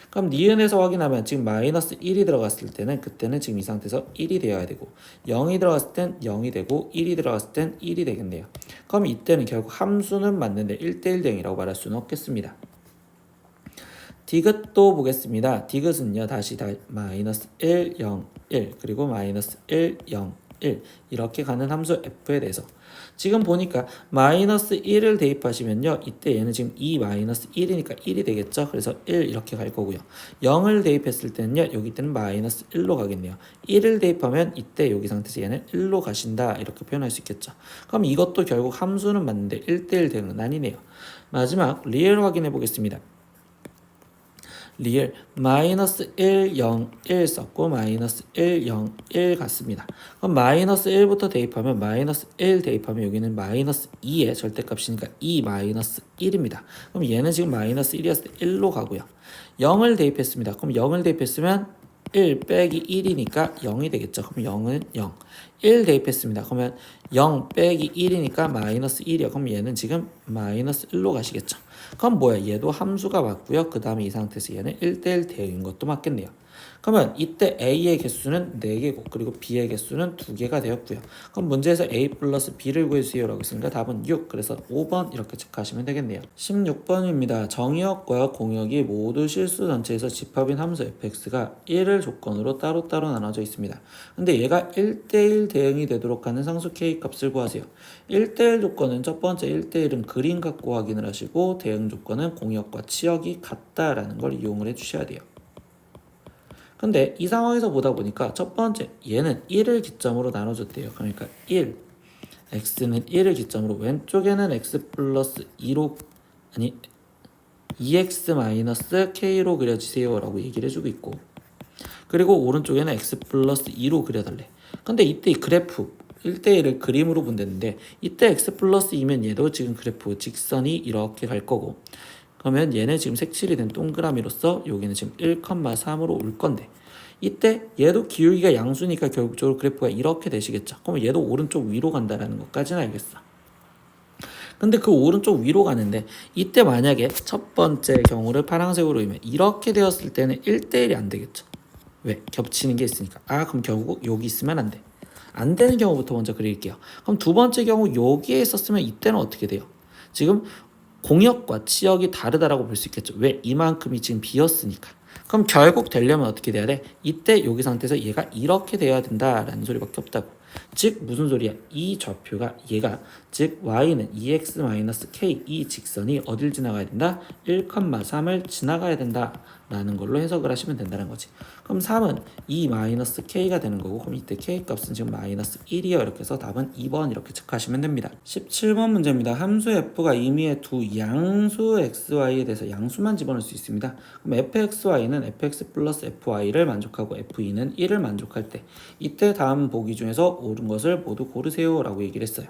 그럼 니은에서 확인하면 지금 마이너스 1이 들어갔을 때는 그때는 지금 이 상태에서 1이 되어야 되고 0이 들어갔을 땐 0이 되고 1이 들어갔을 땐 1이 되겠네요. 그럼 이때는 결국 함수는 맞는데 1대1 대응이라고 말할 수는 없겠습니다. 디귿도 보겠습니다. 디귿은요 다시 마이너스 1, 0, 1 그리고 마이너스 1, 0, 1 이렇게 가는 함수 f에 대해서 지금 보니까 마이너스 1을 대입하시면요 이때 얘는 지금 2 마이너스 1이니까 1이 되겠죠. 그래서 1 이렇게 갈 거고요. 0을 대입했을 때는요 여기 때는 마이너스 1로 가겠네요. 1을 대입하면 이때 여기 상태에서 얘는 1로 가신다 이렇게 표현할 수 있겠죠. 그럼 이것도 결국 함수는 맞는데 1대1 대응은 아니네요. 마지막 리얼 확인해 보겠습니다. 리얼 마이너스 1, 0, 1 썼고 마이너스 1, 0, 1 같습니다. 그럼 마이너스 1부터 대입하면 마이너스 1 대입하면 여기는 마이너스 2의 절대값이니까 2 마이너스 1입니다. 그럼 얘는 지금 마이너스 1이었을 때 1로 가고요. 0을 대입했습니다. 그럼 0을 대입했으면 1 빼기 1이니까 0이 되겠죠. 그럼 0은 0. 1 대입했습니다. 그러면 0 빼기 1이니까 마이너스 1이요. 그럼 얘는 지금 마이너스 1로 가시겠죠. 그럼 뭐야? 얘도 함수가 맞고요. 그 다음에 이 상태에서 얘는 1대1 대응인 것도 맞겠네요. 그러면 이때 A의 개수는 4개고 그리고 B의 개수는 2개가 되었고요. 그럼 문제에서 A 플러스 B를 구해주세요 라고 했으니까 답은 6. 그래서 5번 이렇게 체크하시면 되겠네요. 16번입니다. 정의역과 공역이 모두 실수 전체에서 집합인 함수 fx가 1을 조건으로 따로따로 나눠져 있습니다. 근데 얘가 1대1 대응이 되도록 하는 상수 k 값을 구하세요. 1대1 조건은 첫 번째 1대1은 그림 갖고 확인을 하시고 대응 조건은 공역과 치역이 같다라는 걸 이용을 해주셔야 돼요. 근데 이 상황에서 보다 보니까 첫 번째 얘는 1을 기점으로 나눠줬대요. 그러니까 1 x는 1을 기점으로 왼쪽에는 x 플러스 2로 아니 2x 마이너스 k로 그려주세요 라고 얘기를 해주고 있고 그리고 오른쪽에는 x 플러스 2로 그려달래. 근데 이때 이 그래프 1대1을 그림으로 본다는데 이때 x 플러스 2면 얘도 지금 그래프 직선이 이렇게 갈 거고 그러면 얘는 지금 색칠이 된 동그라미로서 여기는 지금 1,3으로 올 건데 이때 얘도 기울기가 양수니까 결국적으로 그래프가 이렇게 되시겠죠. 그럼 얘도 오른쪽 위로 간다라는 것까지는 알겠어. 근데 그 오른쪽 위로 가는데 이때 만약에 첫 번째 경우를 파란색으로 그리면 이렇게 되었을 때는 1대1이 안 되겠죠. 왜? 겹치는 게 있으니까. 그럼 결국 여기 있으면 안 돼. 안 되는 경우부터 먼저 그릴게요. 그럼 두 번째 경우 여기에 있었으면 이때는 어떻게 돼요? 지금 공역과 치역이 다르다라고 볼 수 있겠죠. 왜? 이만큼이 지금 비었으니까. 그럼 결국 되려면 어떻게 돼야 돼? 이때 여기 상태에서 얘가 이렇게 돼야 된다라는 소리밖에 없다고. 즉 무슨 소리야? 이 좌표가 얘가 즉 y는 2x-k 이 직선이 어딜 지나가야 된다? 1,3을 지나가야 된다 라는 걸로 해석을 하시면 된다는 거지. 그럼 3은 2-k가 되는 거고 그럼 이때 k 값은 지금 마이너스 1이요. 이렇게 해서 답은 2번 이렇게 체크하시면 됩니다. 17번 문제입니다. 함수 f가 임의의 두 양수 xy에 대해서 양수만 집어넣을 수 있습니다. 그럼 fxy는 fx 플러스 fy를 만족하고 f2는 1을 만족할 때 이때 다음 보기 중에서 옳은 것을 모두 고르세요 라고 얘기를 했어요.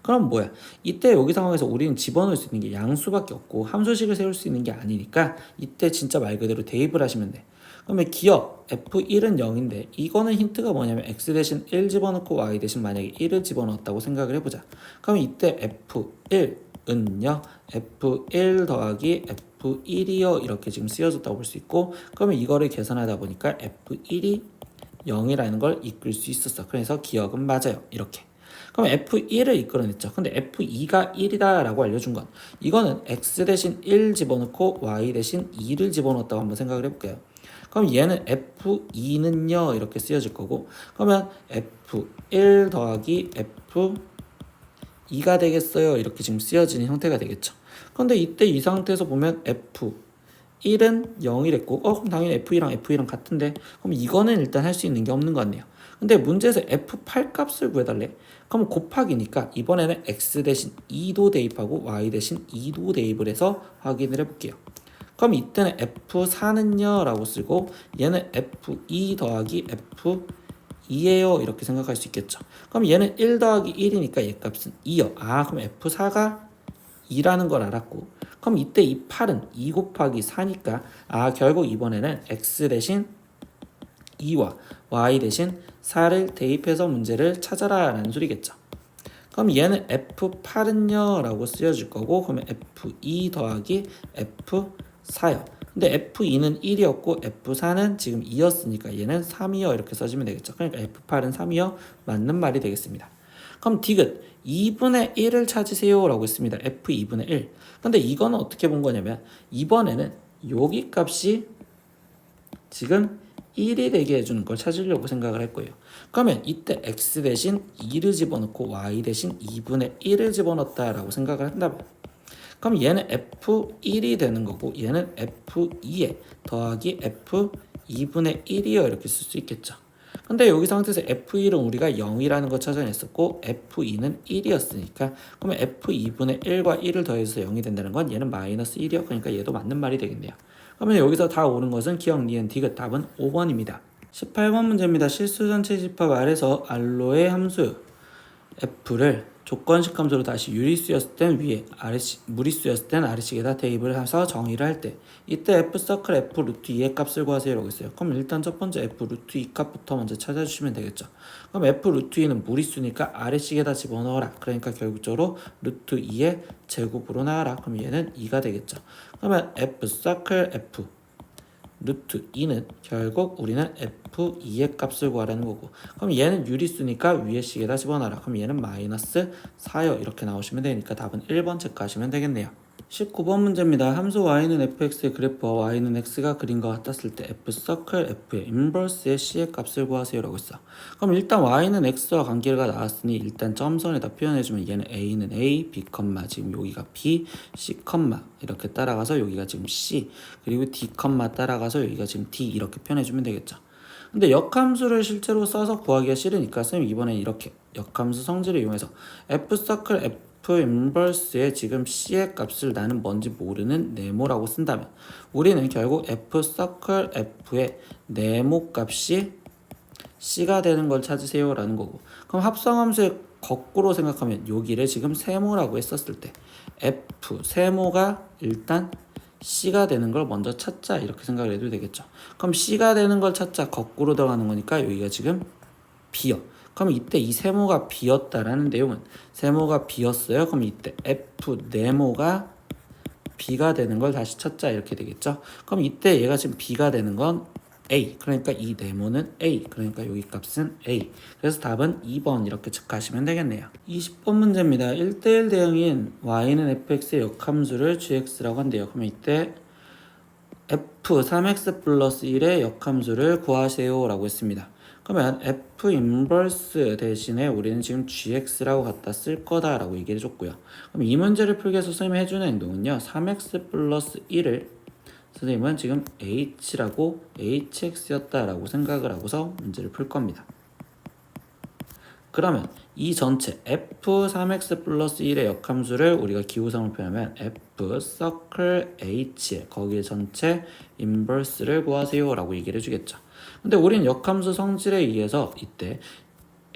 그럼 뭐야? 이때 여기 상황에서 우리는 집어넣을 수 있는 게 양수밖에 없고 함수식을 세울 수 있는 게 아니니까 이때 진짜 말 그대로 대입을 하시면 돼. 그러면 기억 f1은 0인데 이거는 힌트가 뭐냐면 x 대신 1 집어넣고 y 대신 만약에 1을 집어넣었다고 생각을 해보자. 그럼 이때 f1은요 f1 더하기 f1이요 이렇게 지금 쓰여졌다고 볼 수 있고 그러면 이거를 계산하다 보니까 f1이 0이라는 걸 이끌 수 있었어. 그래서 기억은 맞아요. 이렇게. 그럼 F1을 이끌어냈죠. 근데 F2가 1이다 라고 알려준 건 이거는 X 대신 1 집어넣고 Y 대신 2를 집어넣었다고 한번 생각을 해볼게요. 그럼 얘는 F2는요 이렇게 쓰여질 거고 그러면 F1 더하기 F2가 되겠어요. 이렇게 지금 쓰여지는 형태가 되겠죠. 그런데 이때 이 상태에서 보면 F1은 0이랬고 그럼 당연히 F2랑 F2랑 같은데 그럼 이거는 일단 할 수 있는 게 없는 것 같네요. 근데 문제에서 F8 값을 구해달래. 그럼 곱하기니까 이번에는 X 대신 2도 대입하고 Y 대신 2도 대입을 해서 확인을 해볼게요. 그럼 이때는 F4는요 라고 쓰고 얘는 F2 더하기 F2예요 이렇게 생각할 수 있겠죠. 그럼 얘는 1 더하기 1이니까 얘 값은 2요. 그럼 F4가 2라는 걸 알았고 그럼 이때 이 8은 2 곱하기 4니까 결국 이번에는 X 대신 2와 Y 대신 4를 대입해서 문제를 찾아라 라는 소리겠죠. 그럼 얘는 F8은요 라고 쓰여질 거고 그러면 F2 더하기 F4요. 근데 F2는 1이었고 F4는 지금 2였으니까 얘는 3이요 이렇게 써주면 되겠죠. 그러니까 F8은 3이요 맞는 말이 되겠습니다. 그럼 디귿 2분의 1을 찾으세요 라고 했습니다. F2분의 1. 근데 이거는 어떻게 본 거냐면 이번에는 여기 값이 지금 1이 되게 해주는 걸 찾으려고 생각을 할 거예요. 그러면 이때 x 대신 2를 집어넣고 y 대신 2분의 1을 집어넣었다라고 생각을 한다면, 그럼 얘는 f1이 되는 거고 얘는 f2에 더하기 f2분의 1이요 이렇게 쓸 수 있겠죠. 근데 여기 상태에서 f1은 우리가 0이라는 거 찾아냈었고 f2는 1이었으니까 그러면 f2분의 1과 1을 더해서 0이 된다는 건 얘는 마이너스 1이요. 그러니까 얘도 맞는 말이 되겠네요. 그러면 여기서 다 옳은 것은 기억, 니은, 디귿. 답은 5번입니다. 18번 문제입니다. 실수 전체 집합 아래서 알로의 함수 f를 조건식 함수로 다시 유리수였을 땐 위에, 무리수였을 땐 아래식에다 대입을 해서 정의를 할 때 이때 f 서클 f 루트 2의 값을 구하세요 라고 있어요. 그럼 일단 첫 번째 f 루트 2 값부터 먼저 찾아주시면 되겠죠. 그럼 f 루트 2는 무리수니까 아래식에다 집어넣어라. 그러니까 결국적으로 루트 2의 제곱으로 나와라. 그럼 얘는 2가 되겠죠. 그러면 f 서클 f 루트 2는 결국 우리는 f2의 값을 구하라는 거고, 그럼 얘는 유리수니까 위에 식에다 집어넣어라. 그럼 얘는 마이너스 4요 이렇게 나오시면 되니까 답은 1번 체크하시면 되겠네요. 19번 문제입니다. 함수 y는 fx의 그래프와 y는 x가 그린 것 같았을 때 f 서클 f의 인버스의 c의 값을 구하세요 라고 했어. 그럼 일단 y는 x와 관계가 나왔으니 일단 점선에다 표현해주면 얘는 a는 a, b, 지금 여기가 b, c, 이렇게 따라가서 여기가 지금 c, 그리고 d, 따라가서 여기가 지금 d 이렇게 표현해주면 되겠죠. 근데 역함수를 실제로 써서 구하기가 싫으니까 선생님 이번엔 이렇게 역함수 성질을 이용해서 f 서클 f 인버스의 지금 c의 값을 나는 뭔지 모르는 네모라고 쓴다면 우리는 결국 f 서클 f의 네모 값이 c가 되는 걸 찾으세요 라는 거고, 그럼 합성함수의 거꾸로 생각하면 여기를 지금 세모라고 했었을 때 f 세모가 일단 c가 되는 걸 먼저 찾자 이렇게 생각을 해도 되겠죠. 그럼 c가 되는 걸 찾자 거꾸로 들어가는 거니까 여기가 지금 b요. 그럼 이때 이 세모가 b였다라는 내용은 세모가 b였어요. 그럼 이때 f 네모가 b가 되는 걸 다시 찾자 이렇게 되겠죠. 그럼 이때 얘가 지금 b가 되는 건 a, 그러니까 이 네모는 a, 그러니까 여기 값은 a. 그래서 답은 2번 이렇게 체크하시면 되겠네요. 20번 문제입니다. 1대1 대응인 y는 fx의 역함수를 gx라고 한대요. 그러면 이때 f 3x 플러스 1의 역함수를 구하세요 라고 했습니다. 그러면 f 인버스 대신에 우리는 지금 gx라고 갖다 쓸 거다라고 얘기를 해줬고요. 그럼 이 문제를 풀기 위해서 선생님이 해주는 행동은요, 3x 플러스 1을 선생님은 지금 h라고 hx였다라고 생각을 하고서 문제를 풀 겁니다. 그러면 이 전체 f3x 플러스 1의 역함수를 우리가 기호성을 표현하면 f 서클 h 거기에 전체 인버스를 구하세요 라고 얘기를 해주겠죠. 근데 우린 역함수 성질에 의해서 이때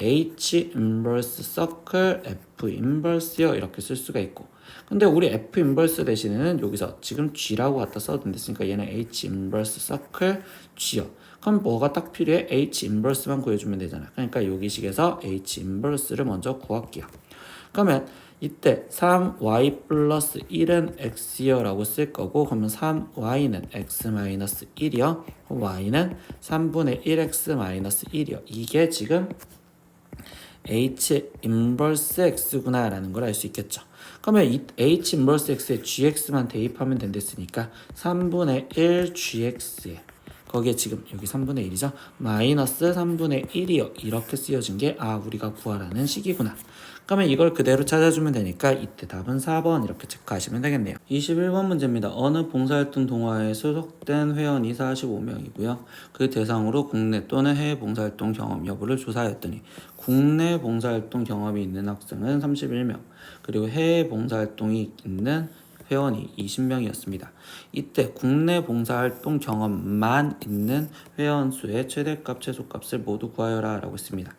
h 인버스 서클 f 인버스요 이렇게 쓸 수가 있고, 근데 우리 f 인버스 대신에는 여기서 지금 g라고 갖다 써도 됐으니까 얘는 h 인버스 서클 g요. 그럼 뭐가 딱 필요해? h 인버스만 구해주면 되잖아. 그러니까 여기 식에서 h 인버스를 먼저 구할게요. 그러면 이때 3y 플러스 1은 x요 라고 쓸 거고, 그러면 3y는 x 마이너스 1이요. y는 3분의 1x 마이너스 1이요. 이게 지금 h 인버스 x구나 라는 걸 알 수 있겠죠. 그러면 이 h 인버스 x에 gx만 대입하면 된댔으니까 3분의 1 gx에 거기에 지금 여기 3분의 1이죠. 마이너스 3분의 1이요. 이렇게 쓰여진 게 우리가 구하라는 식이구나. 그러면 이걸 그대로 찾아주면 되니까 이때 답은 4번 이렇게 체크하시면 되겠네요. 21번 문제입니다. 어느 봉사활동 동아에 소속된 회원이 45명이고요. 그 대상으로 국내 또는 해외 봉사활동 경험 여부를 조사하였더니 국내 봉사활동 경험이 있는 학생은 31명, 그리고 해외 봉사활동이 있는 회원이 20명이었습니다. 이때 국내 봉사활동 경험만 있는 회원 수의 최대값, 최소값을 모두 구하여라 라고 했습니다.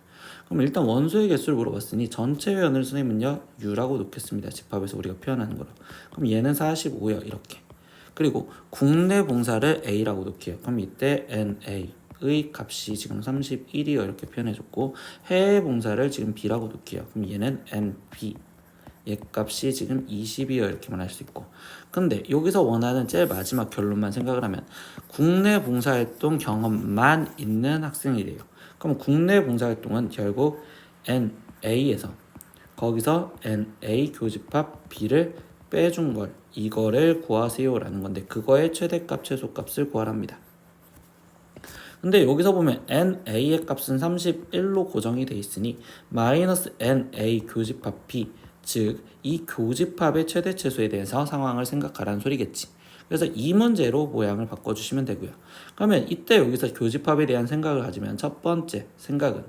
그럼 일단 원소의 개수를 물어봤으니 전체 회원을 선생님은요 U라고 놓겠습니다. 집합에서 우리가 표현하는 거로. 그럼 얘는 45요 이렇게. 그리고 국내 봉사를 A라고 놓게요. 그럼 이때 NA의 값이 지금 31이요 이렇게 표현해줬고, 해외 봉사를 지금 B라고 놓게요. 그럼 얘는 NB 얘 값이 지금 20이요 이렇게만 할 수 있고, 근데 여기서 원하는 제일 마지막 결론만 생각을 하면 국내 봉사활동 경험만 있는 학생이래요. 그럼 국내 봉사활동은 결국 NA에서 거기서 NA 교집합 B를 빼준 걸 이거를 구하세요 라는 건데 그거의 최대값 최소값을 구하랍니다. 근데 여기서 보면 NA의 값은 31로 고정이 돼 있으니 마이너스 NA 교집합 B 즉 이 교집합의 최대 최소에 대해서 상황을 생각하라는 소리겠지. 그래서 이 문제로 모양을 바꿔주시면 되고요. 그러면 이때 여기서 교집합에 대한 생각을 가지면 첫 번째 생각은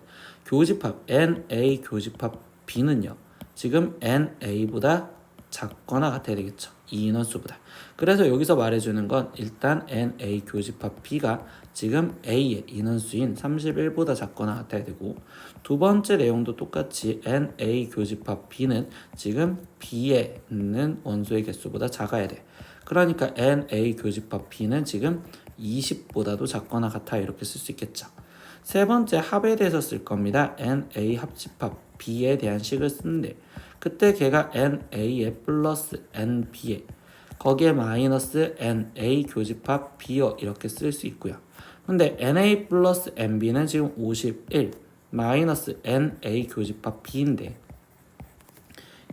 교집합 NA 교집합 B는요. 지금 NA보다 작거나 같아야 되겠죠. 이 인원수보다. 그래서 여기서 말해주는 건 일단 NA 교집합 B가 지금 A의 인원수인 31보다 작거나 같아야 되고 두 번째 내용도 똑같이 NA 교집합 B는 지금 B에 있는 원소의 개수보다 작아야 돼. 그러니까 NA 교집합 B는 지금 20보다도 작거나 같아 이렇게 쓸 수 있겠죠. 세 번째 합에 대해서 쓸 겁니다. NA 합집합 B에 대한 식을 쓰는데 그때 걔가 NA에 플러스 NB에 거기에 마이너스 NA 교집합 B여 이렇게 쓸 수 있고요. 근데 NA 플러스 NB는 지금 51 마이너스 NA 교집합 B인데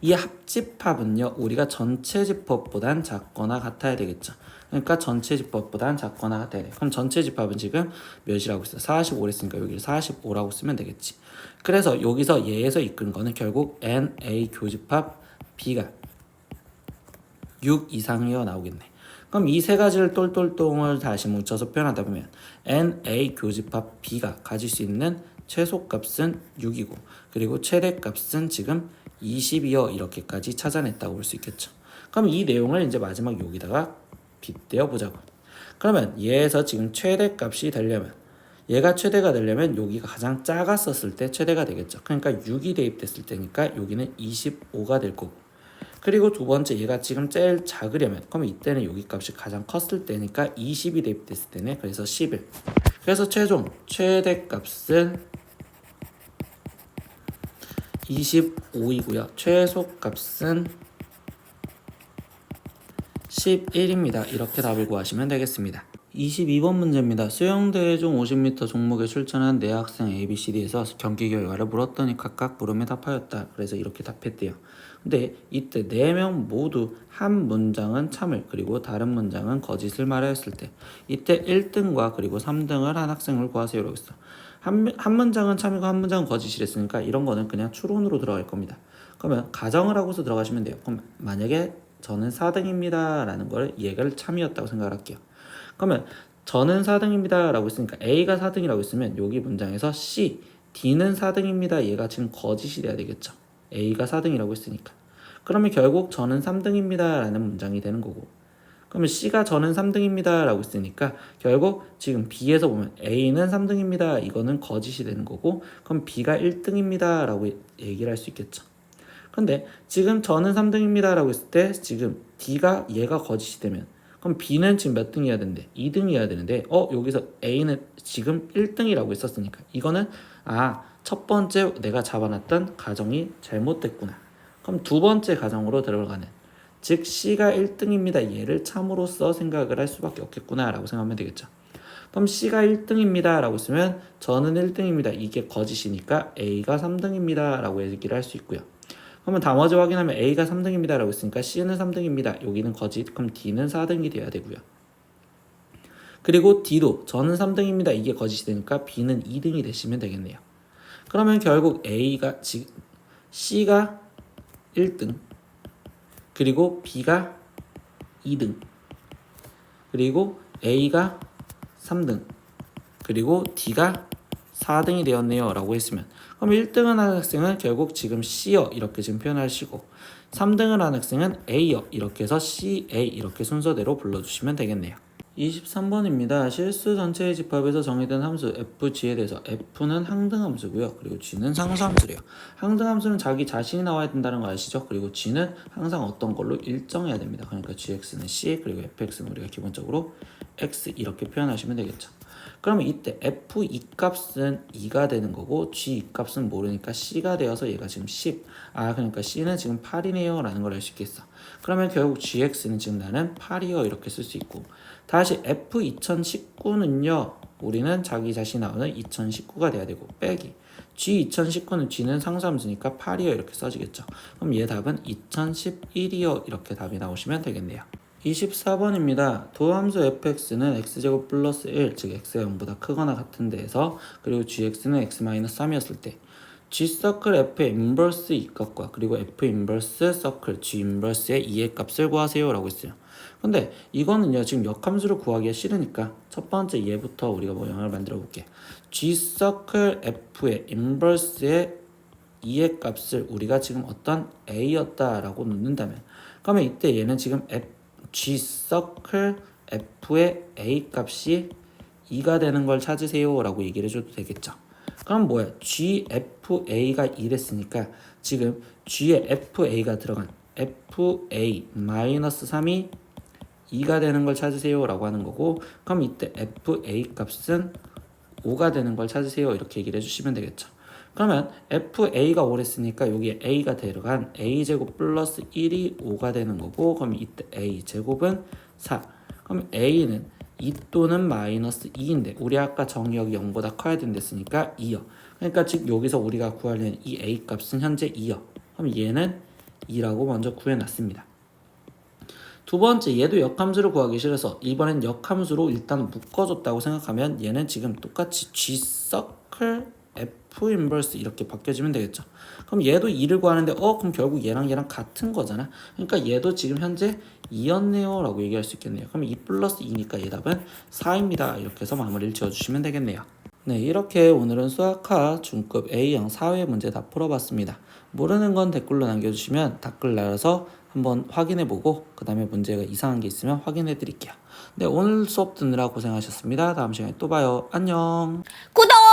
이 합집합은요 우리가 전체 집합보단 작거나 같아야 되겠죠. 그러니까 전체 집합보단 작거나 같아야 돼. 그럼 전체 집합은 지금 몇이라고 있어? 45를 했으니까 여기를 45라고 쓰면 되겠지. 그래서 여기서 얘에서 이끈 거는 결국 NA 교집합 B가 6 이상이어 나오겠네. 그럼 이 세 가지를 똘똘똥을 다시 뭉쳐서 표현하다 보면 NA 교집합 B가 가질 수 있는 최소값은 6이고 그리고 최대값은 지금 20이어 이렇게까지 찾아냈다고 볼 수 있겠죠. 그럼 이 내용을 이제 마지막 여기다가 빗대어 보자고. 그러면 얘에서 지금 최대값이 되려면 얘가 최대가 되려면 여기가 가장 작았었을 때 최대가 되겠죠. 그러니까 6이 대입됐을 때니까 여기는 25가 될 거고 그리고 두 번째 얘가 지금 제일 작으려면 그럼 이때는 여기 값이 가장 컸을 때니까 20이 대입됐을 때네. 그래서 11. 그래서 최종 최대값은 25이고요. 최소값은 11입니다. 이렇게 답을 구하시면 되겠습니다. 22번 문제입니다. 수영대회중 50m 종목에 출전한 네 학생 ABCD에서 경기 결과를 물었더니 각각 물음에 답하였다. 그래서 이렇게 답했대요. 근데 이때 4명 모두 한 문장은 참을 그리고 다른 문장은 거짓을 말하였을 때 이때 1등과 그리고 3등을 한 학생을 구하세요 라고 했어. 한 문장은 참이고 한 문장은 거짓이랬으니까 이런 거는 그냥 추론으로 들어갈 겁니다. 그러면 가정을 하고서 들어가시면 돼요. 그럼 만약에 저는 4등입니다 라는 걸 얘가 참이었다고 생각을 할게요. 그러면 저는 4등입니다 라고 했으니까 A가 4등이라고 했으면 여기 문장에서 C, D는 4등입니다 얘가 지금 거짓이 돼야 되겠죠. A가 4등이라고 했으니까. 그러면 결국 저는 3등입니다 라는 문장이 되는 거고 그러면 C가 저는 3등입니다 라고 했으니까 결국 지금 B에서 보면 A는 3등입니다 이거는 거짓이 되는 거고 그럼 B가 1등입니다 라고 얘기를 할 수 있겠죠. 근데 지금 저는 3등입니다 라고 했을 때 지금 D가 얘가 거짓이 되면 그럼 B는 지금 몇 등이어야 되는데 2등이어야 되는데 여기서 A는 지금 1등이라고 했었으니까 이거는 첫 번째 내가 잡아놨던 가정이 잘못됐구나. 그럼 두 번째 가정으로 들어가는 즉 C가 1등입니다 얘를 참으로써 생각을 할 수밖에 없겠구나 라고 생각하면 되겠죠. 그럼 C가 1등입니다 라고 쓰면 저는 1등입니다 이게 거짓이니까 A가 3등입니다 라고 얘기를 할 수 있고요. 그러면 나머지 확인하면 A가 3등입니다 라고 했으니까 C는 3등입니다 여기는 거짓. 그럼 D는 4등이 돼야 되고요. 그리고 D도 저는 3등입니다 이게 거짓이 되니까 B는 2등이 되시면 되겠네요. 그러면 결국 C가 1등 그리고 B가 2등 그리고 A가 3등 그리고 D가 4등이 되었네요 라고 했으면 그럼 1등을 한 학생은 결국 지금 C여 이렇게 지금 표현하시고 3등을 한 학생은 A여 이렇게 해서 C, A 이렇게 순서대로 불러주시면 되겠네요. 23번입니다. 실수 전체의 집합에서 정의된 함수 FG에 대해서 F는 항등함수고요. 그리고 G는 상수함수래요. 항등함수는 자기 자신이 나와야 된다는 거 아시죠? 그리고 G는 항상 어떤 걸로 일정해야 됩니다. 그러니까 GX는 C 그리고 FX는 우리가 기본적으로 X 이렇게 표현하시면 되겠죠. 그러면 이때 F2 값은 2가 되는 거고 G2 값은 모르니까 C가 되어서 얘가 지금 10 그러니까 C는 지금 8이네요 라는 걸 알 수 있겠어. 그러면 결국 GX는 지금 나는 8이요 이렇게 쓸 수 있고 다시 F2019는요 우리는 자기 자신이 나오는 2019가 돼야 되고 빼기 G 2019는 G는 상수함수니까 8이요 이렇게 써지겠죠. 그럼 얘 답은 2011이요 이렇게 답이 나오시면 되겠네요. 24번입니다. 도함수 fx는 x제곱 플러스 1, 즉 x가 0보다 크거나 같은 데에서 그리고 gx는 x-3이었을 때 g 서클 f의 인버스 이값과 그리고 f 인버스 서클 g 인버스의 2의 값을 구하세요 라고 했어요. 근데 이거는요 지금 역함수를 구하기가 싫으니까 첫 번째 얘부터 우리가 모양을 만들어 볼게. g 서클 f의 인버스의 2의 값을 우리가 지금 어떤 a였다라고 놓는다면 그러면 이때 얘는 지금 g 서클 f의 a 값이 2가 되는 걸 찾으세요 라고 얘기를 해줘도 되겠죠. 그럼 뭐야? gfa가 2랬으니까 지금 g에 fa가 들어간 fa-3이 2가 되는 걸 찾으세요 라고 하는 거고, 그럼 이때 fa 값은 5가 되는 걸 찾으세요 이렇게 얘기를 해주시면 되겠죠. 그러면 fa가 5랬으니까 여기에 a가 들어간 a제곱 플러스 1이 5가 되는 거고, 그럼 이때 a제곱은 4. 그럼 a는 2 또는 마이너스 2인데 우리 아까 정의역이 0보다 커야 된댔으니까 2요. 그러니까 즉 여기서 우리가 구하려는 이 a 값은 현재 2요. 그럼 얘는 2라고 먼저 구해놨습니다. 두 번째, 얘도 역함수를 구하기 싫어서 이번엔 역함수로 일단 묶어줬다고 생각하면 얘는 지금 똑같이 G 서클 F 인버스 이렇게 바뀌어지면 되겠죠. 그럼 얘도 2를 구하는데 그럼 결국 얘랑 같은 거잖아. 그러니까 얘도 지금 현재 2였네요 라고 얘기할 수 있겠네요. 그럼 2 플러스 2니까 얘 답은 4입니다. 이렇게 해서 마무리를 지어주시면 되겠네요. 네, 이렇게 오늘은 수학하 중급 A형 4회 문제 다 풀어봤습니다. 모르는 건 댓글로 남겨주시면 댓글 달아서 한번 확인해보고 그 다음에 문제가 이상한 게 있으면 확인해 드릴게요. 네, 오늘 수업 듣느라 고생하셨습니다. 다음 시간에 또 봐요. 안녕. 구독!